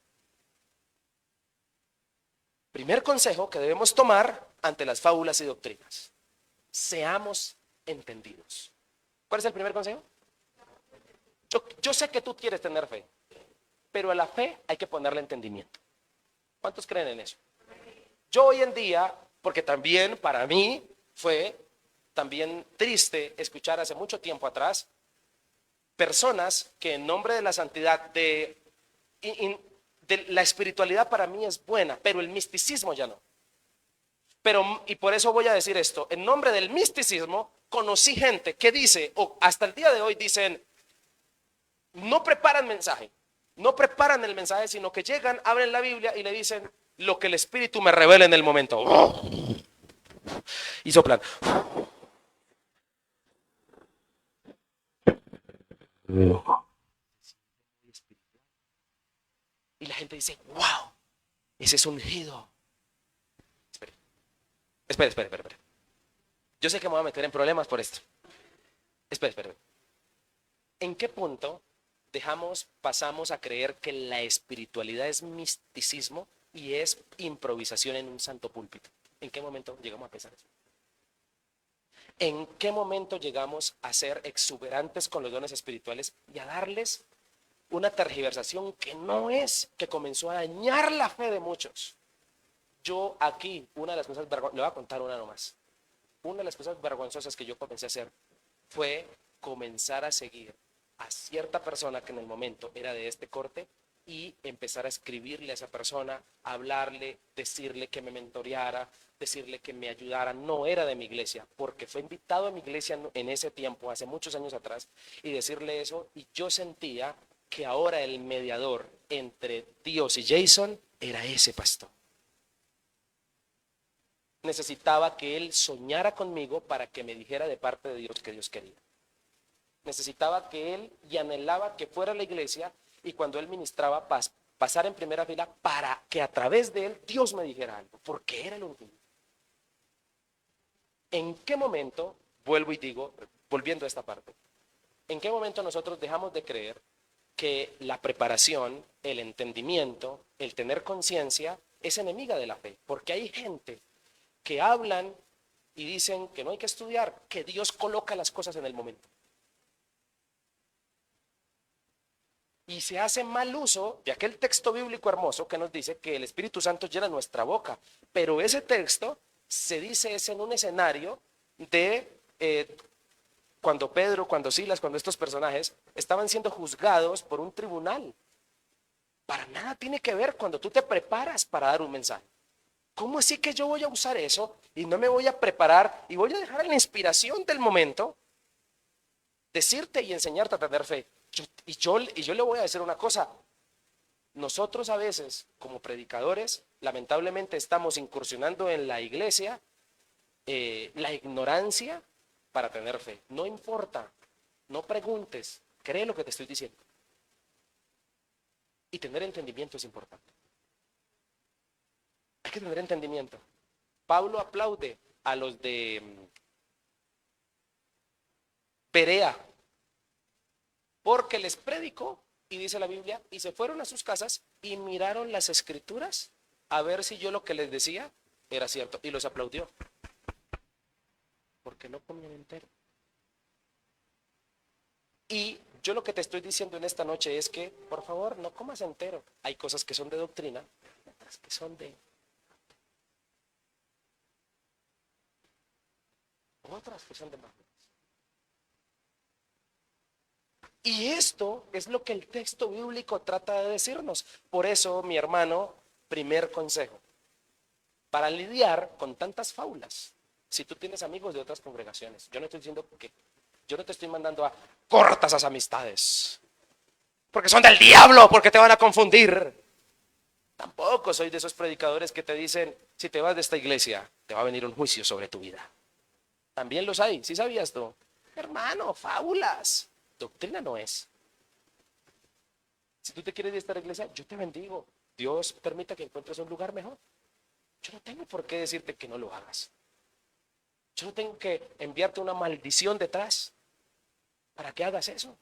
Primer consejo que debemos tomar ante las fábulas y doctrinas. Seamos entendidos. ¿Cuál es el primer consejo? Yo sé que tú quieres tener fe, pero a la fe hay que ponerle entendimiento. ¿Cuántos creen en eso? Yo hoy en día, porque también para mí fue también triste escuchar hace mucho tiempo atrás personas que en nombre de la santidad, de la espiritualidad para mí es buena, pero el misticismo ya no. Pero, y por eso voy a decir esto, en nombre del misticismo conocí gente que dice, o hasta el día de hoy dicen, no preparan mensaje, no preparan el mensaje, sino que llegan, abren la Biblia y le dicen lo que el Espíritu me revela en el momento. Y soplan. Y la gente dice, wow, ese es ungido. Espere. Yo sé que me voy a meter en problemas por esto. Espere. ¿En qué punto pasamos a creer que la espiritualidad es misticismo y es improvisación en un santo púlpito? ¿En qué momento llegamos a pensar eso? ¿En qué momento llegamos a ser exuberantes con los dones espirituales y a darles una tergiversación que no es, que comenzó a dañar la fe de muchos? Yo aquí, una de las cosas, le voy a contar una nomás. Una de las cosas vergonzosas que yo comencé a hacer fue comenzar a seguir a cierta persona que en el momento era de este corte y empezar a escribirle a esa persona, hablarle, decirle que me mentoreara, decirle que me ayudara. No era de mi iglesia, porque fue invitado a mi iglesia en ese tiempo, hace muchos años atrás, y decirle eso, y yo sentía que ahora el mediador entre Dios y Jason era ese pastor. Necesitaba que él soñara conmigo para que me dijera de parte de Dios que Dios quería. Necesitaba que él y anhelaba que fuera a la iglesia y cuando él ministraba pasar en primera fila para que a través de él Dios me dijera algo, porque era el ungido. ¿En qué momento, vuelvo y digo, volviendo a esta parte, en qué momento nosotros dejamos de creer que la preparación, el entendimiento, el tener conciencia es enemiga de la fe? Porque hay gente que hablan y dicen que no hay que estudiar, que Dios coloca las cosas en el momento. Y se hace mal uso de aquel texto bíblico hermoso que nos dice que el Espíritu Santo llena nuestra boca. Pero ese texto se dice es en un escenario de cuando Pedro, cuando Silas, cuando estos personajes estaban siendo juzgados por un tribunal. Para nada tiene que ver cuando tú te preparas para dar un mensaje. ¿Cómo así que yo voy a usar eso y no me voy a preparar y voy a dejar la inspiración del momento decirte y enseñarte a tener fe? Yo le voy a decir una cosa. Nosotros a veces, como predicadores, lamentablemente estamos incursionando en la iglesia la ignorancia para tener fe. No importa, no preguntes, cree lo que te estoy diciendo. Y tener entendimiento es importante. Hay que tener entendimiento. Pablo aplaude a los de Berea porque les predicó, y dice la Biblia, y se fueron a sus casas y miraron las escrituras a ver si yo lo que les decía era cierto, y los aplaudió porque no comían entero. Y yo lo que te estoy diciendo en esta noche es que, por favor, no comas entero. Hay cosas que son de doctrina, otras que son de más. Y esto es lo que el texto bíblico trata de decirnos. Por eso, mi hermano, primer consejo, para lidiar con tantas fábulas. Si tú tienes amigos de otras congregaciones, yo no estoy diciendo que, yo no te estoy mandando a corta esas amistades, porque son del diablo, porque te van a confundir. Tampoco soy de esos predicadores que te dicen, si te vas de esta iglesia, te va a venir un juicio sobre tu vida. También los hay, ¿sí sabías tú? Hermano, fábulas. Doctrina no es. Si tú te quieres ir a esta iglesia, yo te bendigo. Dios permita que encuentres un lugar mejor. Yo no tengo por qué decirte que no lo hagas. Yo no tengo que enviarte una maldición detrás para que hagas eso.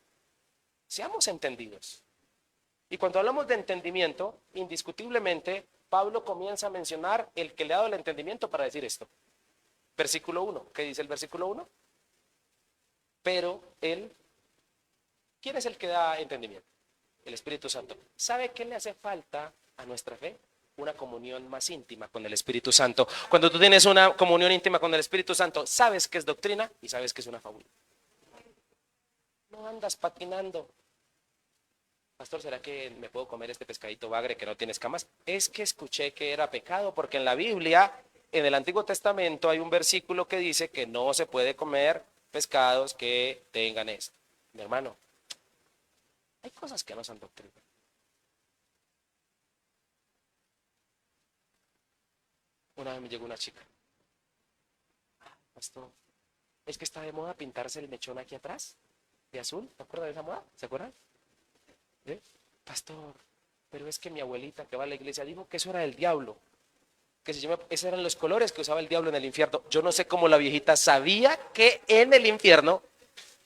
Seamos entendidos. Y cuando hablamos de entendimiento, indiscutiblemente, Pablo comienza a mencionar el que le ha dado el entendimiento para decir esto. Versículo 1. ¿Qué dice el versículo 1? Pero él, ¿quién es el que da entendimiento? El Espíritu Santo. ¿Sabe qué le hace falta a nuestra fe? Una comunión más íntima con el Espíritu Santo. Cuando tú tienes una comunión íntima con el Espíritu Santo, sabes que es doctrina y sabes que es una fábula. No andas patinando. Pastor, ¿será que me puedo comer este pescadito bagre que no tiene escamas? Es que escuché que era pecado, porque en la Biblia, en el Antiguo Testamento, hay un versículo que dice que no se puede comer pescados que tengan esto. Mi hermano, hay cosas que no son doctrina. Una vez me llegó una chica. Pastor, es que está de moda pintarse el mechón aquí atrás, de azul. ¿Te acuerdas de esa moda? ¿Se acuerdan? ¿Eh? Pastor, pero es que mi abuelita que va a la iglesia dijo que eso era del diablo, que esos eran los colores que usaba el diablo en el infierno. Yo no sé cómo la viejita sabía que en el infierno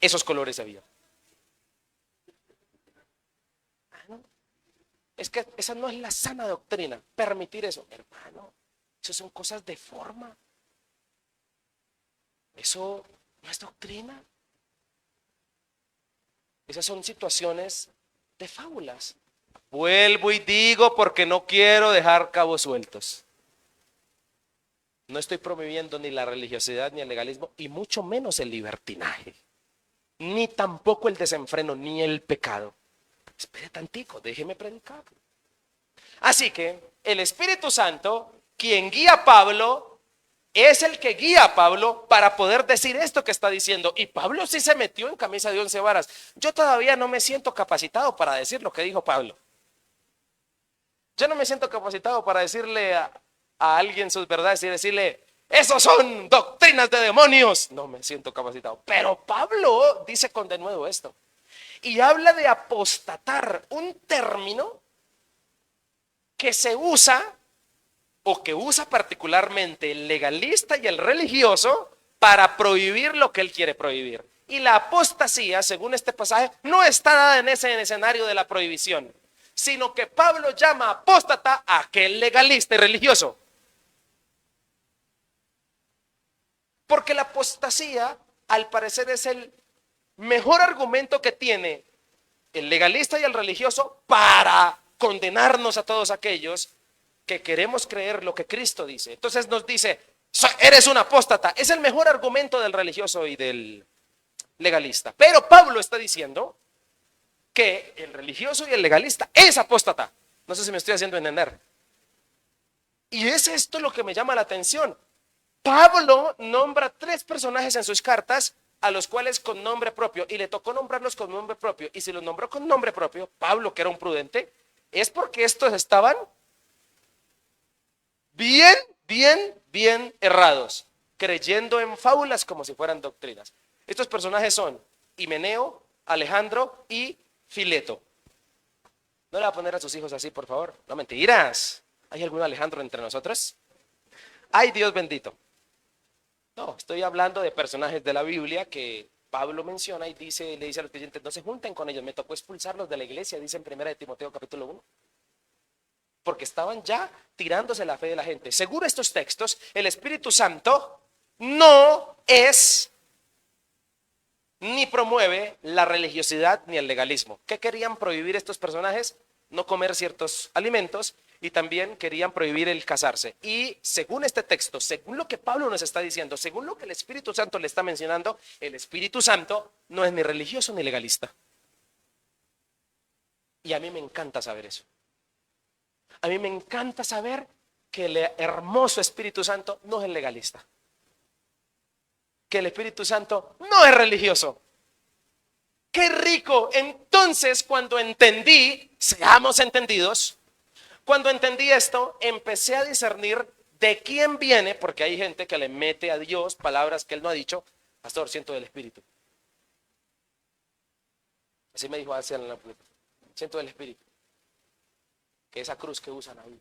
esos colores había. ¿No? Es que esa no es la sana doctrina, permitir eso. Hermano, eso son cosas de forma. Eso no es doctrina. Esas son situaciones de fábulas. Vuelvo y digo porque no quiero dejar cabos sueltos. No estoy promoviendo ni la religiosidad ni el legalismo, y mucho menos el libertinaje, ni tampoco el desenfreno, ni el pecado. Espere tantico, déjeme predicar. Así que el Espíritu Santo, quien guía a Pablo, es el que guía a Pablo para poder decir esto que está diciendo. Y Pablo sí se metió en camisa de 11 varas. Yo todavía no me siento capacitado para decir lo que dijo Pablo. Yo no me siento capacitado para decirle a alguien sus verdades y decirle, esos son doctrinas de demonios. No me siento capacitado. Pero Pablo dice con denuedo esto. Y habla de apostatar, un término que se usa, o que usa particularmente el legalista y el religioso, para prohibir lo que él quiere prohibir. Y la apostasía, según este pasaje, no está dada en ese escenario de la prohibición, sino que Pablo llama apóstata a aquel legalista y religioso. Porque la apostasía, al parecer, es el mejor argumento que tiene el legalista y el religioso para condenarnos a todos aquellos que queremos creer lo que Cristo dice. Entonces nos dice, eres un apóstata. Es el mejor argumento del religioso y del legalista. Pero Pablo está diciendo que el religioso y el legalista es apóstata. No sé si me estoy haciendo entender. Y es esto lo que me llama la atención. Pablo nombra 3 personajes en sus cartas a los cuales con nombre propio, y le tocó nombrarlos con nombre propio. Y si los nombró con nombre propio, Pablo, que era un prudente, es porque estos estaban bien errados, creyendo en fábulas como si fueran doctrinas. Estos personajes son Himeneo, Alejandro y Fileto. No le va a poner a sus hijos así, por favor. No, mentiras. ¿Hay algún Alejandro entre nosotros? Ay, Dios bendito. No, estoy hablando de personajes de la Biblia que Pablo menciona y le dice a los creyentes, no se junten con ellos, me tocó expulsarlos de la iglesia, dice en 1 Timoteo capítulo 1. Porque estaban ya tirándose la fe de la gente. Según estos textos, el Espíritu Santo no es ni promueve la religiosidad ni el legalismo. ¿Qué querían prohibir estos personajes? No comer ciertos alimentos, y también querían prohibir el casarse. Y según este texto, según lo que Pablo nos está diciendo, según lo que el Espíritu Santo le está mencionando, el Espíritu Santo no es ni religioso ni legalista. Y a mí me encanta saber eso. A mí me encanta saber que el hermoso Espíritu Santo no es legalista. Que el Espíritu Santo no es religioso. ¡Qué rico! Entonces, cuando entendí, seamos entendidos, cuando entendí esto, empecé a discernir de quién viene, porque hay gente que le mete a Dios palabras que él no ha dicho. Pastor, siento del Espíritu. Así me dijo hacia la siento del Espíritu. Que esa cruz que usan ahí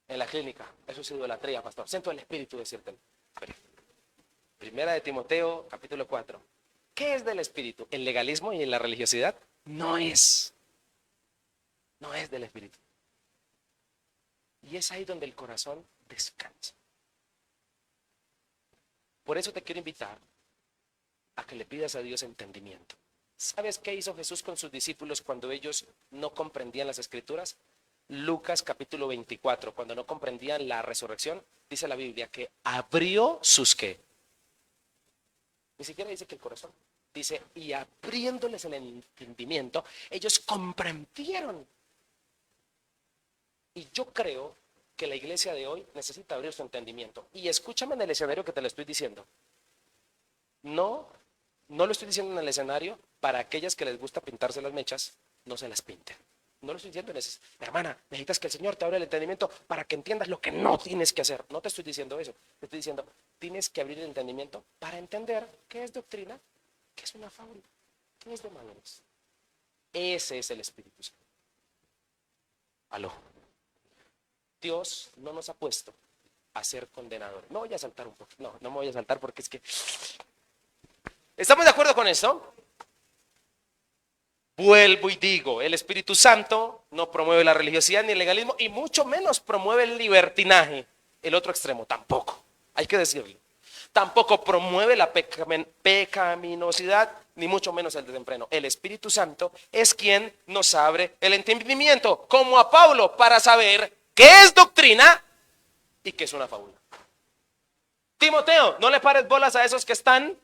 en la clínica, eso es idolatría, pastor. Siento el Espíritu decírtelo. Primera de Timoteo, capítulo 4. ¿Qué es del Espíritu? ¿El legalismo y la religiosidad? No es del Espíritu. Y es ahí donde el corazón descansa. Por eso te quiero invitar a que le pidas a Dios entendimiento. ¿Sabes qué hizo Jesús con sus discípulos cuando ellos no comprendían las Escrituras? Lucas capítulo 24, cuando no comprendían la resurrección, dice la Biblia que abrió sus ¿qué? Ni siquiera dice que el corazón. Dice, y abriéndoles el entendimiento, ellos comprendieron. Y yo creo que la iglesia de hoy necesita abrir su entendimiento. Y escúchame en el escenario que te lo estoy diciendo. No lo estoy diciendo en el escenario para aquellas que les gusta pintarse las mechas, no se las pinten. No lo estoy diciendo en ese, hermana, necesitas que el Señor te abra el entendimiento para que entiendas lo que no tienes que hacer. No te estoy diciendo eso. Te estoy diciendo, tienes que abrir el entendimiento para entender qué es doctrina, qué es una fábula, qué es de madurez. Ese es el Espíritu Santo. Aló. Dios no nos ha puesto a ser condenadores. Me voy a saltar un poco. No me voy a saltar porque es que... ¿Estamos de acuerdo con esto? Vuelvo y digo, el Espíritu Santo no promueve la religiosidad ni el legalismo y mucho menos promueve el libertinaje. El otro extremo, tampoco. Hay que decirlo. Tampoco promueve la pecaminosidad ni mucho menos el desenfreno. El Espíritu Santo es quien nos abre el entendimiento, como a Pablo, para saber qué es doctrina y qué es una fábula. Timoteo, no le pares bolas a esos que están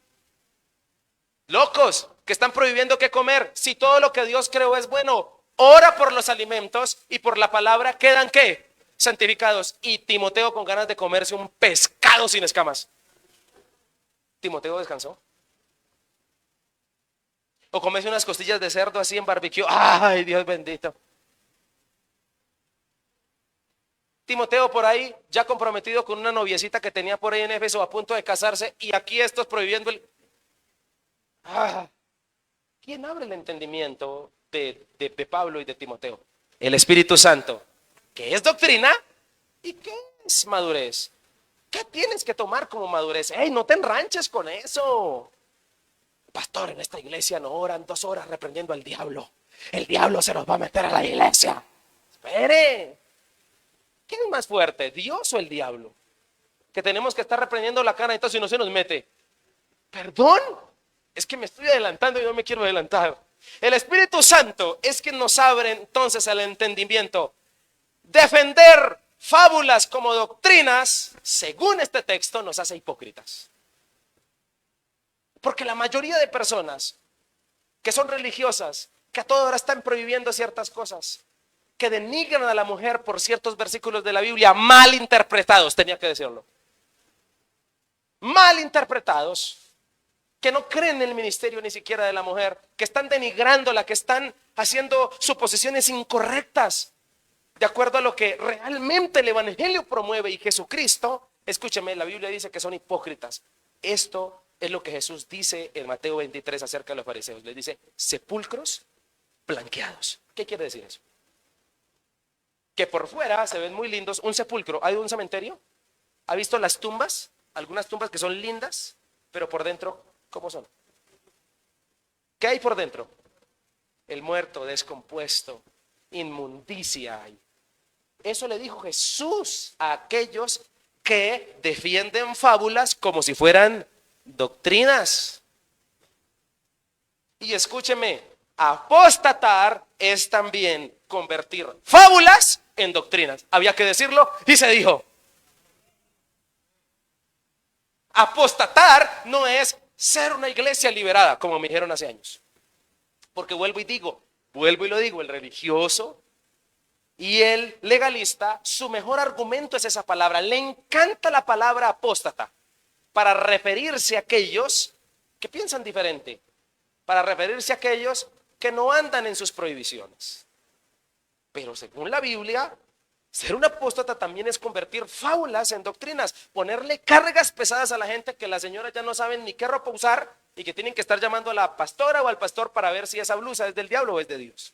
locos, que están prohibiendo qué comer. Si todo lo que Dios creó es bueno, ora por los alimentos y por la palabra quedan ¿qué? Santificados. Y Timoteo con ganas de comerse un pescado sin escamas. Timoteo descansó. O comerse unas costillas de cerdo así en barbecue. Ay, Dios bendito. Timoteo por ahí ya comprometido con una noviecita que tenía por ahí en Éfeso a punto de casarse, y aquí estos prohibiendo el... ¿Quién abre el entendimiento de Pablo y de Timoteo? El Espíritu Santo. ¿Qué es doctrina? ¿Y qué es madurez? ¿Qué tienes que tomar como madurez? ¡Ey, no te enranches con eso! Pastor, en esta iglesia no oran 2 horas reprendiendo al diablo. El diablo se nos va a meter a la iglesia. Espere. ¿Quién es más fuerte, Dios o el diablo? Que tenemos que estar reprendiendo la cara entonces si no se nos mete. ¿Perdón? Es que me estoy adelantando y no me quiero adelantar. El Espíritu Santo es quien nos abre entonces el entendimiento. Defender fábulas como doctrinas, según este texto, nos hace hipócritas. Porque la mayoría de personas que son religiosas, que a toda hora están prohibiendo ciertas cosas, que denigran a la mujer por ciertos versículos de la Biblia mal interpretados, tenía que decirlo, mal interpretados, que no creen en el ministerio ni siquiera de la mujer, que están denigrándola, que están haciendo suposiciones incorrectas de acuerdo a lo que realmente el Evangelio promueve y Jesucristo. Escúcheme, la Biblia dice que son hipócritas. Esto es lo que Jesús dice en Mateo 23 acerca de los fariseos. Les dice, sepulcros blanqueados. ¿Qué quiere decir eso? Que por fuera se ven muy lindos. Un sepulcro, ¿ha ido a un cementerio? ¿Ha visto las tumbas? Algunas tumbas que son lindas, pero por dentro, ¿cómo son? ¿Qué hay por dentro? El muerto, descompuesto, inmundicia hay. Eso le dijo Jesús a aquellos que defienden fábulas como si fueran doctrinas. Y escúcheme, apostatar es también convertir fábulas en doctrinas. Había que decirlo y se dijo. Apostatar no es ser una iglesia liberada, como me dijeron hace años. Porque vuelvo y lo digo, el religioso y el legalista, su mejor argumento es esa palabra. Le encanta la palabra apóstata para referirse a aquellos que piensan diferente, para referirse a aquellos que no andan en sus prohibiciones. Pero según la Biblia, ser un apóstata también es convertir fábulas en doctrinas, ponerle cargas pesadas a la gente que las señoras ya no saben ni qué ropa usar y que tienen que estar llamando a la pastora o al pastor para ver si esa blusa es del diablo o es de Dios.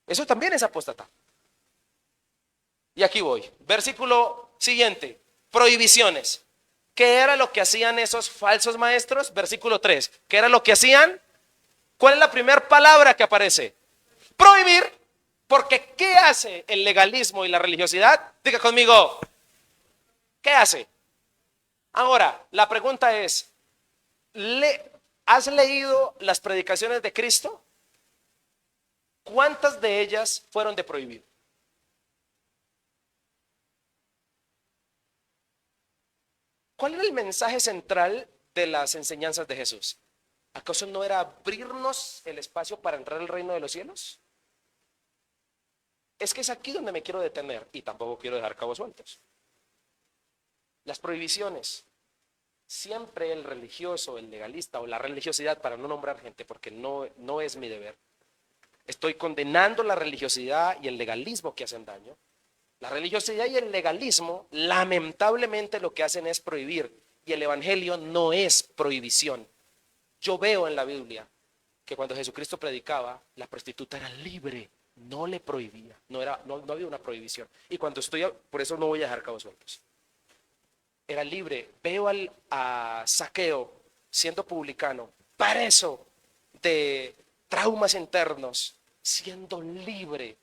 Eso también es apóstata. Y aquí voy. Versículo siguiente. Prohibiciones. ¿Qué era lo que hacían esos falsos maestros? Versículo 3. ¿Qué era lo que hacían? ¿Cuál es la primera palabra que aparece? Prohibir. Porque ¿qué hace el legalismo y la religiosidad? Diga conmigo. ¿Qué hace? Ahora, la pregunta es, ¿has leído las predicaciones de Cristo? ¿Cuántas de ellas fueron de prohibir? ¿Cuál era el mensaje central de las enseñanzas de Jesús? ¿Acaso no era abrirnos el espacio para entrar al reino de los cielos? Es que es aquí donde me quiero detener y tampoco quiero dejar cabos sueltos. Las prohibiciones. Siempre el religioso, el legalista o la religiosidad, para no nombrar gente porque no es mi deber. Estoy condenando la religiosidad y el legalismo que hacen daño. La religiosidad y el legalismo lamentablemente lo que hacen es prohibir y el evangelio no es prohibición. Yo veo en la Biblia que cuando Jesucristo predicaba, la prostituta era libre, no le prohibía, no había una prohibición. Y cuando por eso no voy a dejar cabos sueltos. Era libre. Veo a Zaqueo siendo publicano, preso de traumas internos, siendo libre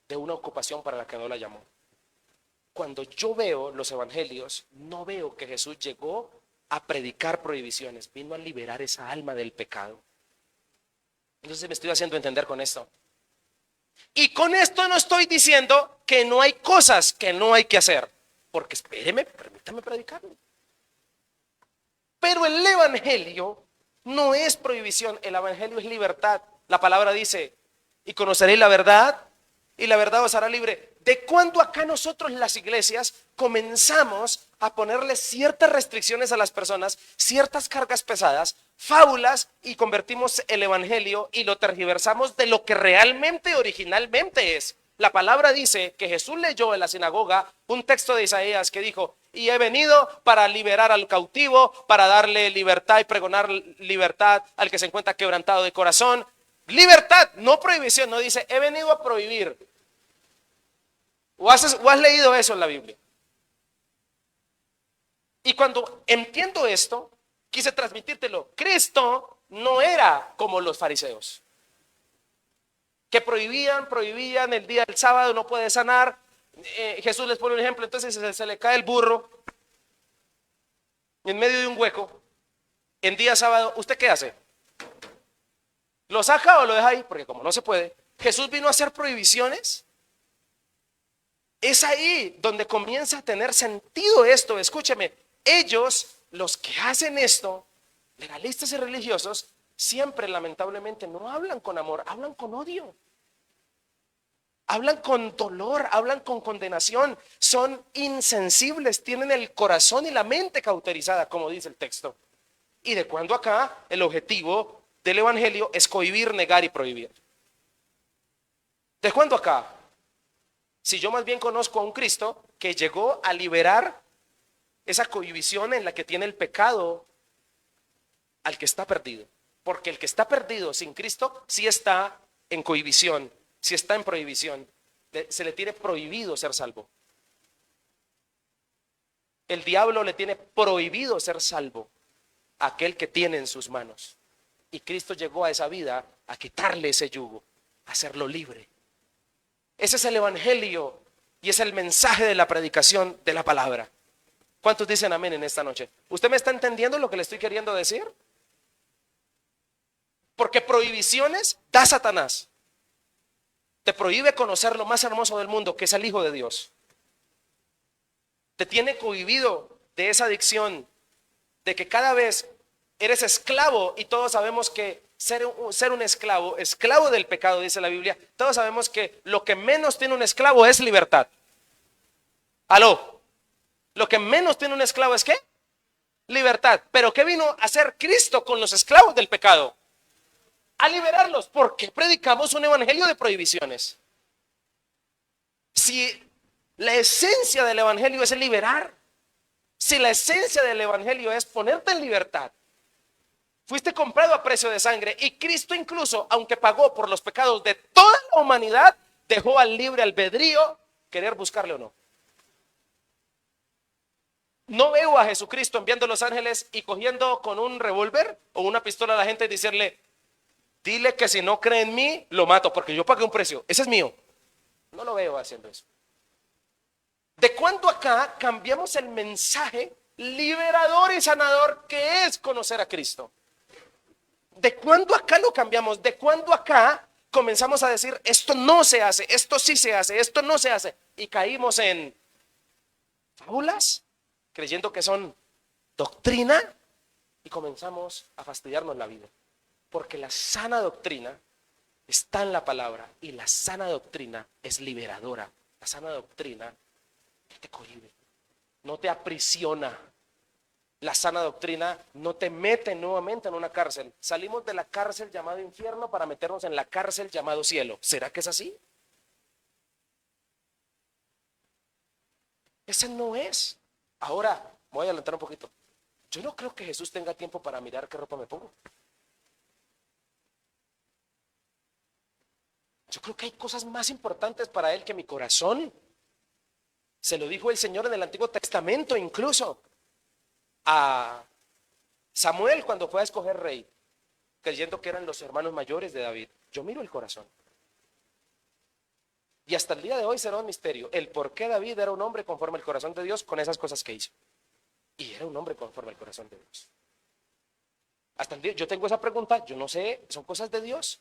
de una ocupación para la que no la llamó. Cuando yo veo los evangelios, no veo que Jesús llegó a predicar prohibiciones, vino a liberar esa alma del pecado. Entonces me estoy haciendo entender con esto. Y con esto no estoy diciendo que no hay cosas que no hay que hacer, porque espéreme, permítame predicarlo. Pero el evangelio no es prohibición, el evangelio es libertad. La palabra dice, y conoceréis la verdad, y la verdad os hará libre. ¿De cuándo acá nosotros las iglesias comenzamos a ponerle ciertas restricciones a las personas, ciertas cargas pesadas, fábulas, y convertimos el evangelio y lo tergiversamos de lo que realmente originalmente es? La palabra dice que Jesús leyó en la sinagoga un texto de Isaías que dijo, y he venido para liberar al cautivo, para darle libertad y pregonar libertad al que se encuentra quebrantado de corazón. Libertad, no prohibición, no dice, he venido a prohibir. ¿O has leído eso en la Biblia? Y cuando entiendo esto, quise transmitírtelo. Cristo no era como los fariseos, que prohibían el día del sábado, no puede sanar. Jesús les pone un ejemplo, entonces se le cae el burro en medio de un hueco, en día sábado, ¿usted qué hace? ¿Lo saca o lo deja ahí? Porque como no se puede, Jesús vino a hacer prohibiciones. Es ahí donde comienza a tener sentido esto. Escúcheme, ellos, los que hacen esto, legalistas y religiosos, siempre lamentablemente no hablan con amor, hablan con odio. Hablan con dolor, hablan con condenación, son insensibles, tienen el corazón y la mente cauterizada, como dice el texto. Y de cuando acá el objetivo del evangelio es cohibir, negar y prohibir. ¿De cuándo acá? Si yo más bien conozco a un Cristo que llegó a liberar esa cohibición en la que tiene el pecado al que está perdido. Porque el que está perdido sin Cristo sí está en cohibición, sí está en prohibición. Se le tiene prohibido ser salvo. El diablo le tiene prohibido ser salvo a aquel que tiene en sus manos. Y Cristo llegó a esa vida a quitarle ese yugo, a hacerlo libre. Ese es el evangelio y es el mensaje de la predicación de la palabra. ¿Cuántos dicen amén en esta noche? ¿Usted me está entendiendo lo que le estoy queriendo decir? Porque prohibiciones da Satanás. Te prohíbe conocer lo más hermoso del mundo, que es el Hijo de Dios. Te tiene cohibido de esa adicción, de que cada vez eres esclavo, y todos sabemos que ser un esclavo, esclavo del pecado, dice la Biblia, todos sabemos que lo que menos tiene un esclavo es libertad. ¿Aló? Lo que menos tiene un esclavo es ¿qué? Libertad. Pero ¿qué vino a hacer Cristo con los esclavos del pecado? A liberarlos. ¿Por qué predicamos un evangelio de prohibiciones? Si la esencia del evangelio es liberar, si la esencia del evangelio es ponerte en libertad, fuiste comprado a precio de sangre, y Cristo incluso, aunque pagó por los pecados de toda la humanidad, dejó al libre albedrío querer buscarle o no. No veo a Jesucristo enviando a los ángeles y cogiendo con un revólver o una pistola a la gente y decirle: dile que si no cree en mí, lo mato, porque yo pagué un precio, ese es mío. No lo veo haciendo eso. ¿De cuándo acá cambiamos el mensaje liberador y sanador que es conocer a Cristo? ¿De cuándo acá lo cambiamos? ¿De cuándo acá comenzamos a decir esto no se hace, esto sí se hace, esto no se hace? Y caímos en fábulas, creyendo que son doctrina, y comenzamos a fastidiarnos la vida. Porque la sana doctrina está en la palabra, y la sana doctrina es liberadora. La sana doctrina no te cohíbe, no te aprisiona. La sana doctrina no te mete nuevamente en una cárcel. Salimos de la cárcel llamado infierno para meternos en la cárcel llamado cielo. ¿Será que es así? Ese no es. Ahora, me voy a adelantar un poquito. Yo no creo que Jesús tenga tiempo para mirar qué ropa me pongo. Yo creo que hay cosas más importantes para Él que mi corazón. Se lo dijo el Señor en el Antiguo Testamento, incluso a Samuel cuando fue a escoger rey, creyendo que eran los hermanos mayores de David. Yo miro el corazón. Y hasta el día de hoy será un misterio el por qué David era un hombre conforme al corazón de Dios con esas cosas que hizo. Y era un hombre conforme al corazón de Dios. Hasta el día, yo tengo esa pregunta, yo no sé, ¿son cosas de Dios?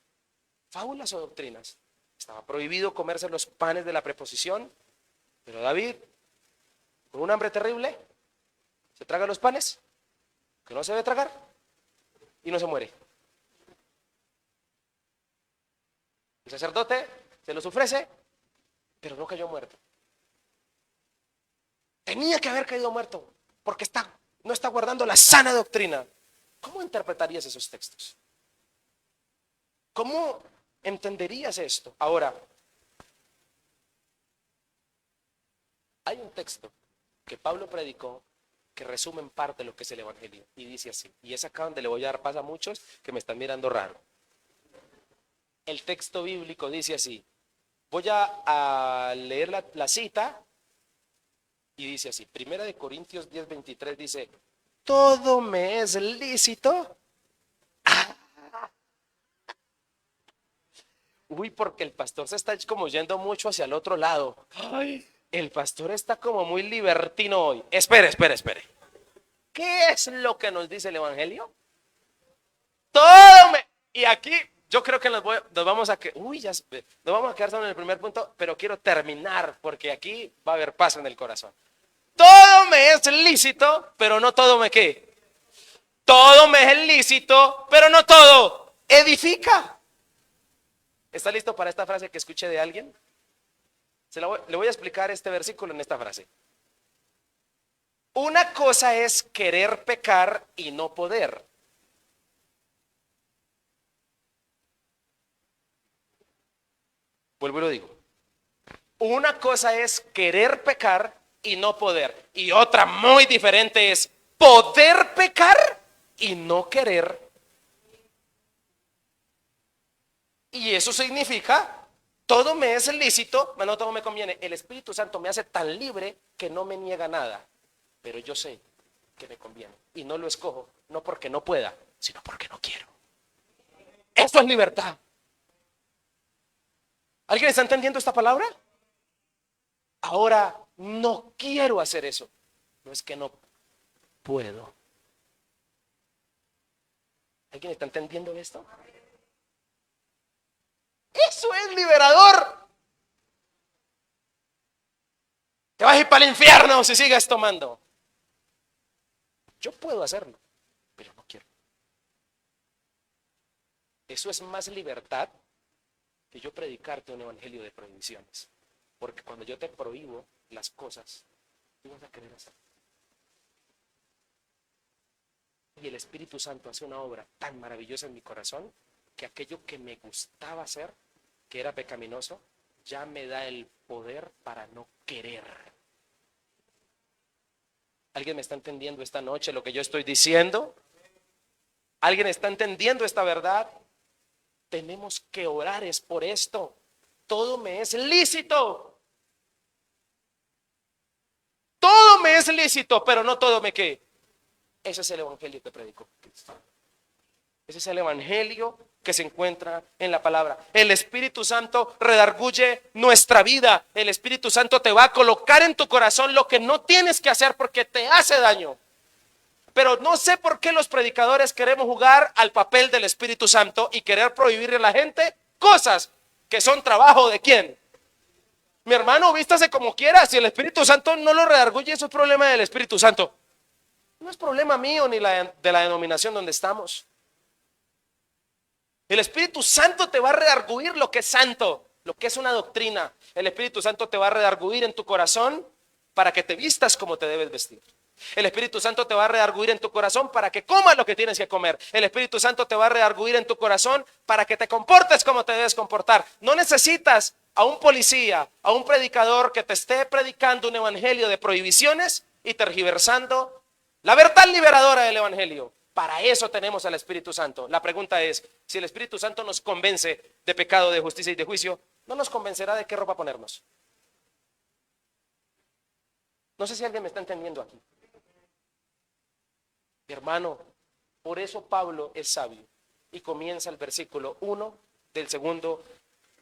¿Fábulas o doctrinas? Estaba prohibido comerse los panes de la preposición, pero David, con un hambre terrible, se traga los panes que no se debe tragar y no se muere. El sacerdote se los ofrece, pero no cayó muerto. Tenía que haber caído muerto porque no está guardando la sana doctrina. ¿Cómo interpretarías esos textos? ¿Cómo entenderías esto? Ahora, hay un texto que Pablo predicó que resume en parte lo que es el evangelio, y dice así, y es acá donde le voy a dar paz a muchos que me están mirando raro. El texto bíblico dice así, voy a leer la cita, Y dice así, Primera de Corintios 10:23 dice, todo me es lícito. Uy, porque el pastor se está como yendo mucho hacia el otro lado. Ay, el pastor está como muy libertino hoy. Espere. ¿Qué es lo que nos dice el Evangelio? Todo me... Y aquí yo creo que nos vamos a que, uy, ya, nos vamos a quedar solo en el primer punto, pero quiero terminar porque aquí va a haber paz en el corazón. Todo me es lícito, pero no todo me qué. Todo me es lícito, pero no todo edifica. ¿Está listo para esta frase que escuché de alguien? Le voy a explicar este versículo en esta frase. Una cosa es querer pecar y no poder. Vuelvo y lo digo. Una cosa es querer pecar y no poder. Y otra muy diferente es poder pecar y no querer. Y eso significa, todo me es lícito, pero no todo me conviene. El Espíritu Santo me hace tan libre que no me niega nada. Pero yo sé que me conviene. Y no lo escojo, no porque no pueda, sino porque no quiero. Eso es libertad. ¿Alguien está entendiendo esta palabra? Ahora no quiero hacer eso. No es que no puedo. ¿Alguien está entendiendo esto? Eso es liberador. Te vas a ir para el infierno si sigues tomando. Yo puedo hacerlo, pero no quiero. Eso es más libertad que yo predicarte un evangelio de prohibiciones. Porque cuando yo te prohíbo las cosas, tú vas a querer hacer. Y el Espíritu Santo hace una obra tan maravillosa en mi corazón que aquello que me gustaba hacer, que era pecaminoso, ya me da el poder para no querer. ¿Alguien me está entendiendo esta noche lo que yo estoy diciendo? ¿Alguien está entendiendo esta verdad? Tenemos que orar es por esto. Todo me es lícito. Todo me es lícito, pero no todo me qué. Ese es el evangelio que predicó Cristo. Ese es el evangelio que se encuentra en la palabra. El Espíritu Santo redarguye nuestra vida. El Espíritu Santo te va a colocar en tu corazón lo que no tienes que hacer porque te hace daño. Pero no sé por qué los predicadores queremos jugar al papel del Espíritu Santo y querer prohibirle a la gente cosas que son trabajo de quién. Mi hermano, vístase como quiera. Si el Espíritu Santo no lo redarguye, eso es problema del Espíritu Santo. No es problema mío ni de la denominación donde estamos. El Espíritu Santo te va a redarguir lo que es santo, lo que es una doctrina. El Espíritu Santo te va a redarguir en tu corazón para que te vistas como te debes vestir. El Espíritu Santo te va a redarguir en tu corazón para que comas lo que tienes que comer. El Espíritu Santo te va a redarguir en tu corazón para que te comportes como te debes comportar. No necesitas a un policía, a un predicador que te esté predicando un evangelio de prohibiciones y tergiversando la verdad liberadora del evangelio. Para eso tenemos al Espíritu Santo. La pregunta es, si el Espíritu Santo nos convence de pecado, de justicia y de juicio, ¿no nos convencerá de qué ropa ponernos? No sé si alguien me está entendiendo aquí. Mi hermano, por eso Pablo es sabio y comienza el versículo 1 del segundo,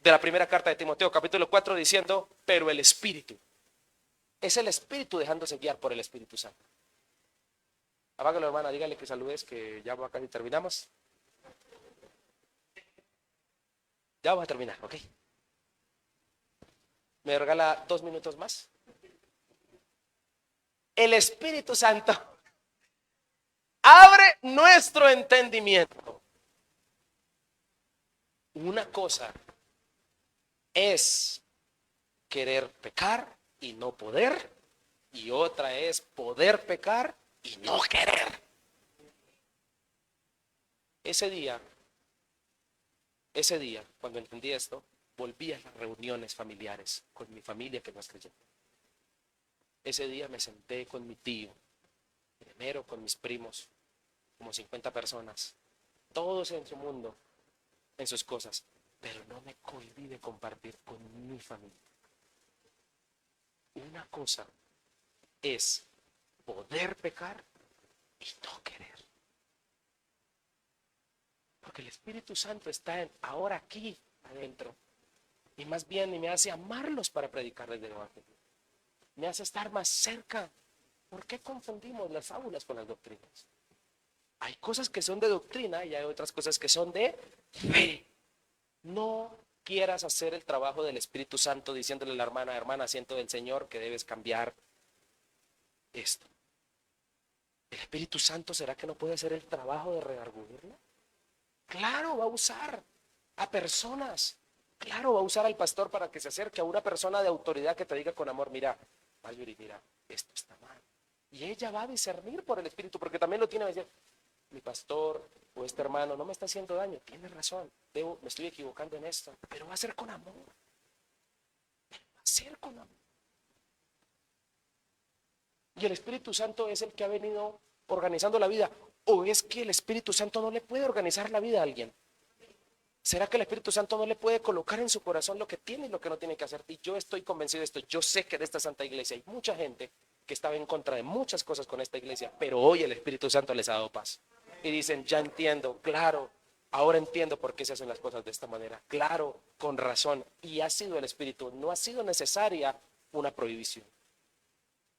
de la primera carta de Timoteo, capítulo 4, diciendo, pero el Espíritu. Es el Espíritu dejándose guiar por el Espíritu Santo. Apágalo, hermana, dígale que saludes, que ya casi terminamos. Ya vamos a terminar, ¿ok? ¿Me regala 2 minutos más? El Espíritu Santo abre nuestro entendimiento. Una cosa es querer pecar y no poder, y otra es poder pecar y no querer. Ese día, cuando entendí esto, volví a las reuniones familiares con mi familia que no es creyente. Ese día me senté con mi tío, primero con mis primos, como 50 personas, todos en su mundo, en sus cosas, pero no me cohibí de compartir con mi familia. Una cosa es poder pecar y no querer. Porque el Espíritu Santo está ahora aquí adentro. Y más bien me hace amarlos para predicarles del Evangelio. Me hace estar más cerca. ¿Por qué confundimos las fábulas con las doctrinas? Hay cosas que son de doctrina y hay otras cosas que son de fe. No quieras hacer el trabajo del Espíritu Santo diciéndole a la hermana, hermana, siento del Señor que debes cambiar esto. ¿El Espíritu Santo será que no puede hacer el trabajo de redarguirlo? Claro, va a usar a personas. Claro, va a usar al pastor para que se acerque a una persona de autoridad que te diga con amor, mira, Marjorie, mira, esto está mal. Y ella va a discernir por el Espíritu, porque también lo tiene que decir, mi pastor o este hermano no me está haciendo daño, tiene razón, me estoy equivocando en esto, pero va a ser con amor. Va a ser con amor. Y el Espíritu Santo es el que ha venido organizando la vida. ¿O es que el Espíritu Santo no le puede organizar la vida a alguien? ¿Será que el Espíritu Santo no le puede colocar en su corazón lo que tiene y lo que no tiene que hacer? Y yo estoy convencido de esto. Yo sé que de esta Santa Iglesia hay mucha gente que estaba en contra de muchas cosas con esta iglesia, pero hoy el Espíritu Santo les ha dado paz. Y dicen, ya entiendo, claro, ahora entiendo por qué se hacen las cosas de esta manera. Claro, con razón. Y ha sido el Espíritu. No ha sido necesaria una prohibición.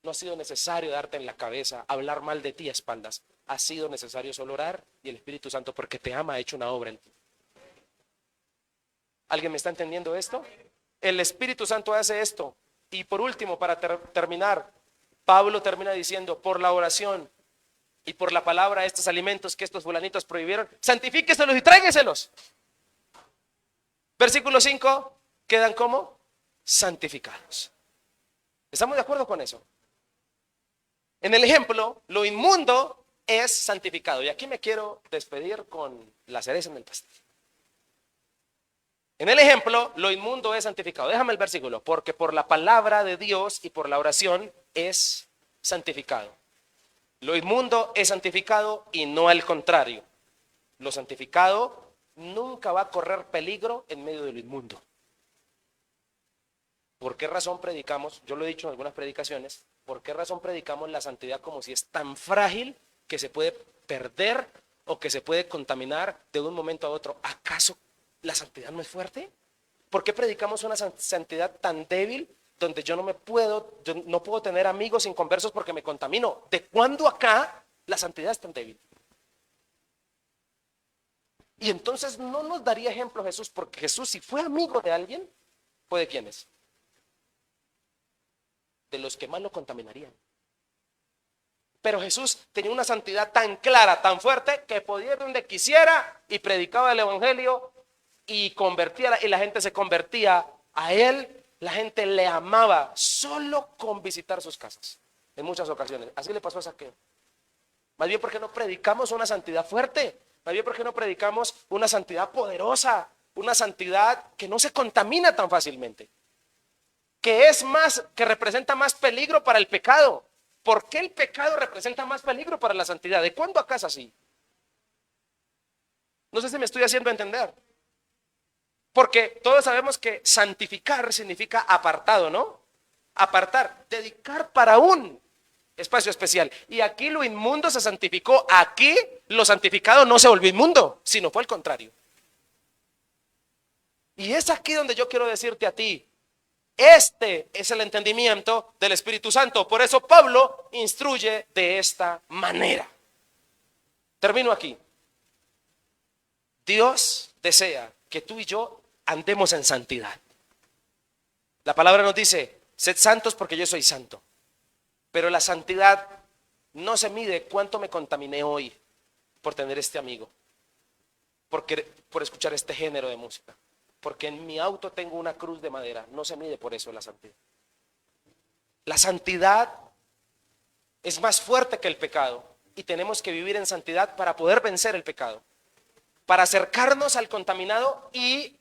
No ha sido necesario darte en la cabeza, hablar mal de ti a espaldas. Ha sido necesario solo orar y el Espíritu Santo, porque te ama, ha hecho una obra en ti. ¿Alguien me está entendiendo esto? El Espíritu Santo hace esto. Y por último, para terminar, Pablo termina diciendo, por la oración y por la palabra, estos alimentos que estos fulanitos prohibieron, santifíqueselos y tráigueselos. Versículo 5, quedan como santificados. ¿Estamos de acuerdo con eso? En el ejemplo, lo inmundo es santificado. Y aquí me quiero despedir con la cereza en el pastel. En el ejemplo, lo inmundo es santificado. Déjame el versículo. Porque por la palabra de Dios y por la oración es santificado. Lo inmundo es santificado y no al contrario. Lo santificado nunca va a correr peligro en medio de lo inmundo. ¿Por qué razón predicamos? Yo lo he dicho en algunas predicaciones. ¿Por qué razón predicamos la santidad como si es tan frágil que se puede perder o que se puede contaminar de un momento a otro? ¿Acaso la santidad no es fuerte? ¿Por qué predicamos una santidad tan débil donde yo no puedo tener amigos inconversos porque me contamino? ¿De cuándo acá la santidad es tan débil? Y entonces no nos daría ejemplo Jesús, porque Jesús, si fue amigo de alguien, ¿fue de quiénes? De los que más lo contaminarían. Pero Jesús tenía una santidad tan clara, tan fuerte, que podía ir donde quisiera y predicaba el evangelio y convertía, y la gente se convertía a él. La gente le amaba solo con visitar sus casas en muchas ocasiones. Así le pasó a Zaqueo. Más bien, ¿por qué no predicamos una santidad fuerte? Más bien, ¿por qué no predicamos una santidad poderosa? Una santidad que no se contamina tan fácilmente, que representa más peligro para el pecado. ¿Por qué el pecado representa más peligro para la santidad? ¿De cuándo acá es así? No sé si me estoy haciendo entender. Porque todos sabemos que santificar significa apartado, ¿no? Apartar, dedicar para un espacio especial. Y aquí lo inmundo se santificó. Aquí lo santificado no se volvió inmundo, sino fue al contrario. Y es aquí donde yo quiero decirte a ti, este es el entendimiento del Espíritu Santo. Por eso Pablo instruye de esta manera. Termino aquí. Dios desea que tú y yo andemos en santidad. La palabra nos dice, sed santos porque yo soy santo. Pero la santidad no se mide cuánto me contaminé hoy por tener este amigo, por escuchar este género de música. Porque en mi auto tengo una cruz de madera. No se mide por eso la santidad. La santidad es más fuerte que el pecado y tenemos que vivir en santidad para poder vencer el pecado, para acercarnos al contaminado y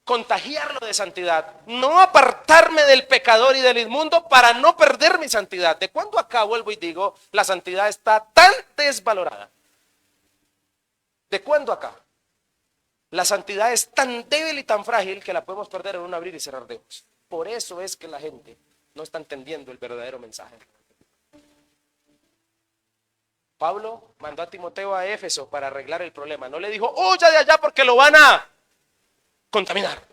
contagiarlo de santidad, no apartarme del pecador y del inmundo para no perder mi santidad. ¿De cuándo acá vuelvo y digo la santidad está tan desvalorada? ¿De cuándo acá? La santidad es tan débil y tan frágil que la podemos perder en un abrir y cerrar de ojos. Por eso es que la gente no está entendiendo el verdadero mensaje. Pablo mandó a Timoteo a Éfeso para arreglar el problema. No le dijo, huya de allá porque lo van a contaminar.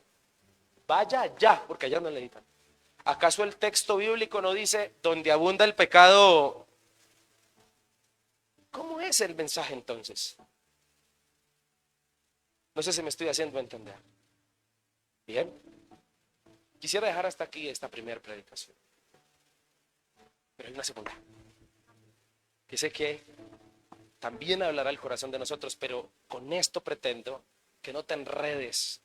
Vaya allá porque allá no le necesitan. ¿Acaso el texto bíblico no dice, donde abunda el pecado? ¿Cómo es el mensaje entonces? No sé si me estoy haciendo entender. Bien. Quisiera dejar hasta aquí esta primera predicación. Pero hay una segunda. Que sé que también hablará el corazón de nosotros, pero con esto pretendo que no te enredes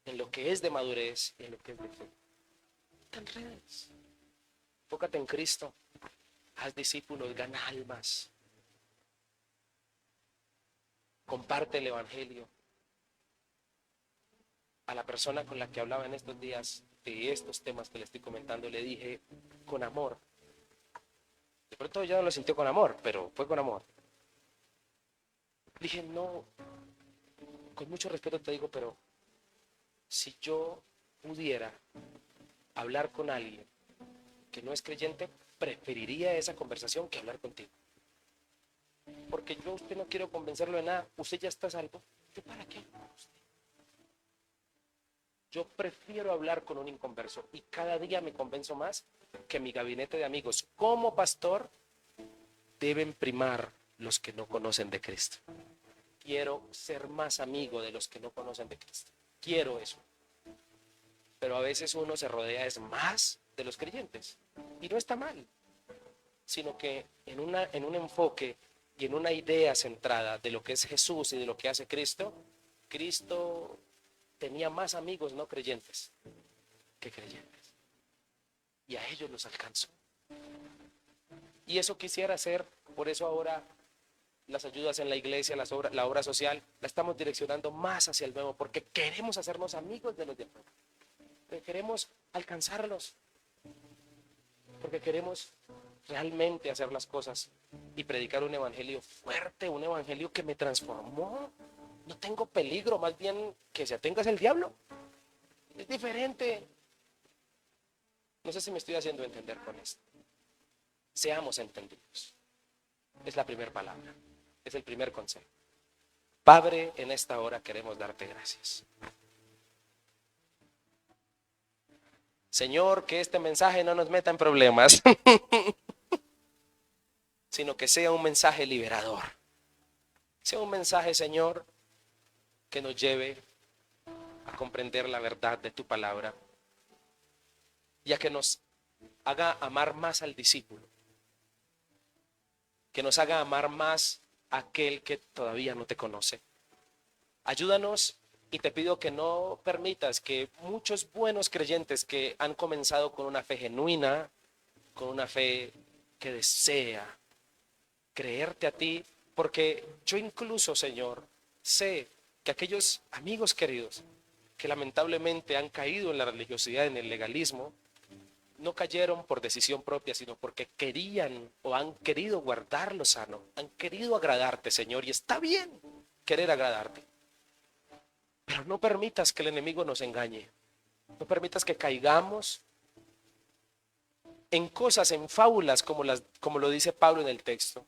en lo que es de madurez y en lo que es de fe. No te enredes. Enfócate en Cristo. Haz discípulos, gana almas. Comparte el evangelio. A la persona con la que hablaba en estos días de estos temas que le estoy comentando, le dije con amor. De pronto ya no lo sintió con amor, pero fue con amor. Dije, no, con mucho respeto te digo, pero si yo pudiera hablar con alguien que no es creyente, preferiría esa conversación que hablar contigo. Porque yo a usted no quiero convencerlo de nada, usted ya está salvo. ¿Yo para qué hablo con usted? Yo prefiero hablar con un inconverso y cada día me convenzo más que mi gabinete de amigos como pastor deben primar los que no conocen de Cristo. Quiero ser más amigo de los que no conocen de Cristo. Quiero eso. Pero a veces uno se rodea es más de los creyentes. Y no está mal, sino que en un enfoque y en una idea centrada de lo que es Jesús y de lo que hace Cristo, Cristo tenía más amigos no creyentes que creyentes. Y a ellos los alcanzó. Y eso quisiera hacer, por eso ahora las ayudas en la iglesia, la obra social, la estamos direccionando más hacia el nuevo, porque queremos hacernos amigos de los de afuera. Porque queremos alcanzarlos. Porque queremos realmente hacer las cosas y predicar un evangelio fuerte, un evangelio que me transformó. No tengo peligro, más bien que se atenga el diablo. Es diferente. No sé si me estoy haciendo entender con esto. Seamos entendidos. Es la primera palabra. Es el primer consejo. Padre, en esta hora queremos darte gracias. Señor, que este mensaje no nos meta en problemas, sino que sea un mensaje liberador. Sea un mensaje, Señor, que nos lleve a comprender la verdad de tu palabra y a que nos haga amar más al discípulo, que nos haga amar más a aquel que todavía no te conoce. Ayúdanos y te pido que no permitas que muchos buenos creyentes que han comenzado con una fe genuina, con una fe que desea creerte a ti, porque yo incluso, Señor, sé que aquellos amigos queridos que lamentablemente han caído en la religiosidad, en el legalismo, no cayeron por decisión propia, sino porque querían o han querido guardar lo sano, han querido agradarte, Señor, y está bien querer agradarte. Pero no permitas que el enemigo nos engañe, no permitas que caigamos en cosas, en fábulas, como lo dice Pablo en el texto,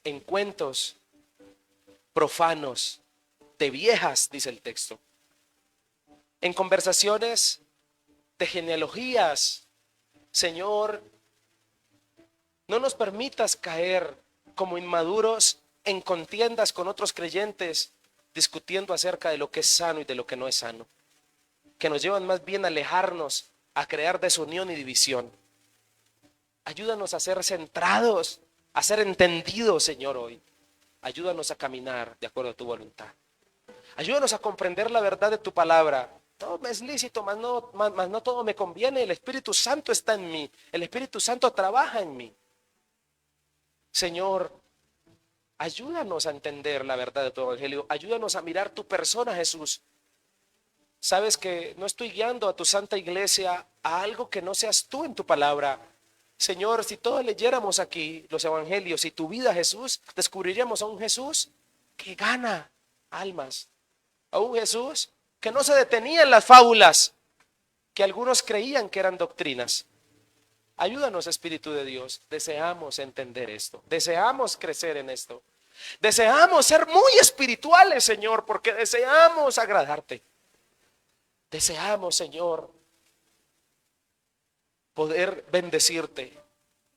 en cuentos profanos, de viejas, dice el texto, en conversaciones de genealogías. Señor, no nos permitas caer como inmaduros en contiendas con otros creyentes, discutiendo acerca de lo que es sano y de lo que no es sano, que nos llevan más bien a alejarnos, a crear desunión y división. Ayúdanos a ser centrados, a ser entendidos, Señor, hoy. Ayúdanos a caminar de acuerdo a tu voluntad. Ayúdanos a comprender la verdad de tu palabra. Todo me es lícito, mas no todo me conviene. El Espíritu Santo está en mí. El Espíritu Santo trabaja en mí. Señor, ayúdanos a entender la verdad de tu evangelio. Ayúdanos a mirar tu persona, Jesús. Sabes que no estoy guiando a tu santa iglesia a algo que no seas tú en tu palabra. Señor, si todos leyéramos aquí los evangelios y tu vida, Jesús, descubriríamos a un Jesús que gana almas. A un Jesús que no se detenía en las fábulas que algunos creían que eran doctrinas, Ayúdanos, Espíritu de Dios. Deseamos entender esto. Deseamos crecer en esto. Deseamos ser muy espirituales, Señor, porque deseamos agradarte. Deseamos, Señor, poder bendecirte.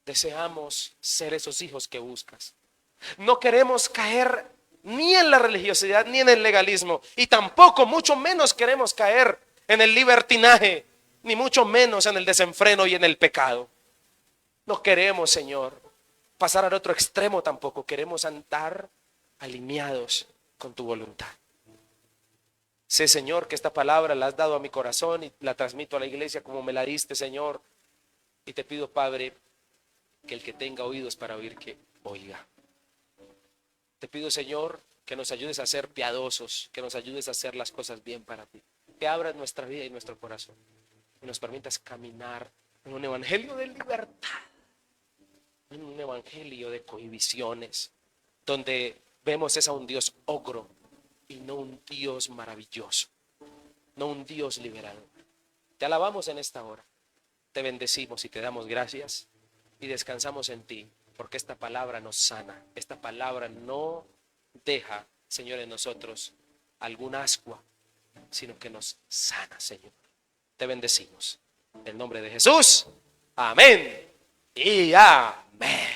Deseamos ser esos hijos que buscas. No queremos caer ni en la religiosidad ni en el legalismo, y tampoco, mucho menos, queremos caer en el libertinaje, ni mucho menos en el desenfreno y en el pecado. No queremos, Señor, pasar al otro extremo tampoco. Queremos andar alineados con tu voluntad. Sé, Señor, que esta palabra la has dado a mi corazón y la transmito a la iglesia como me la diste, Señor. Y te pido, Padre, que el que tenga oídos para oír, que oiga. Te pido, Señor, que nos ayudes a ser piadosos, que nos ayudes a hacer las cosas bien para ti. Que abras nuestra vida y nuestro corazón y nos permitas caminar en un evangelio de libertad, en un evangelio de cohibiciones, donde vemos es a un Dios ogro y no un Dios maravilloso, no un Dios liberador. Te alabamos en esta hora, te bendecimos y te damos gracias y descansamos en ti, porque esta palabra nos sana, esta palabra no deja, Señor, en nosotros algún ascua, sino que nos sana, Señor. Te bendecimos. En el nombre de Jesús. Amén y amén.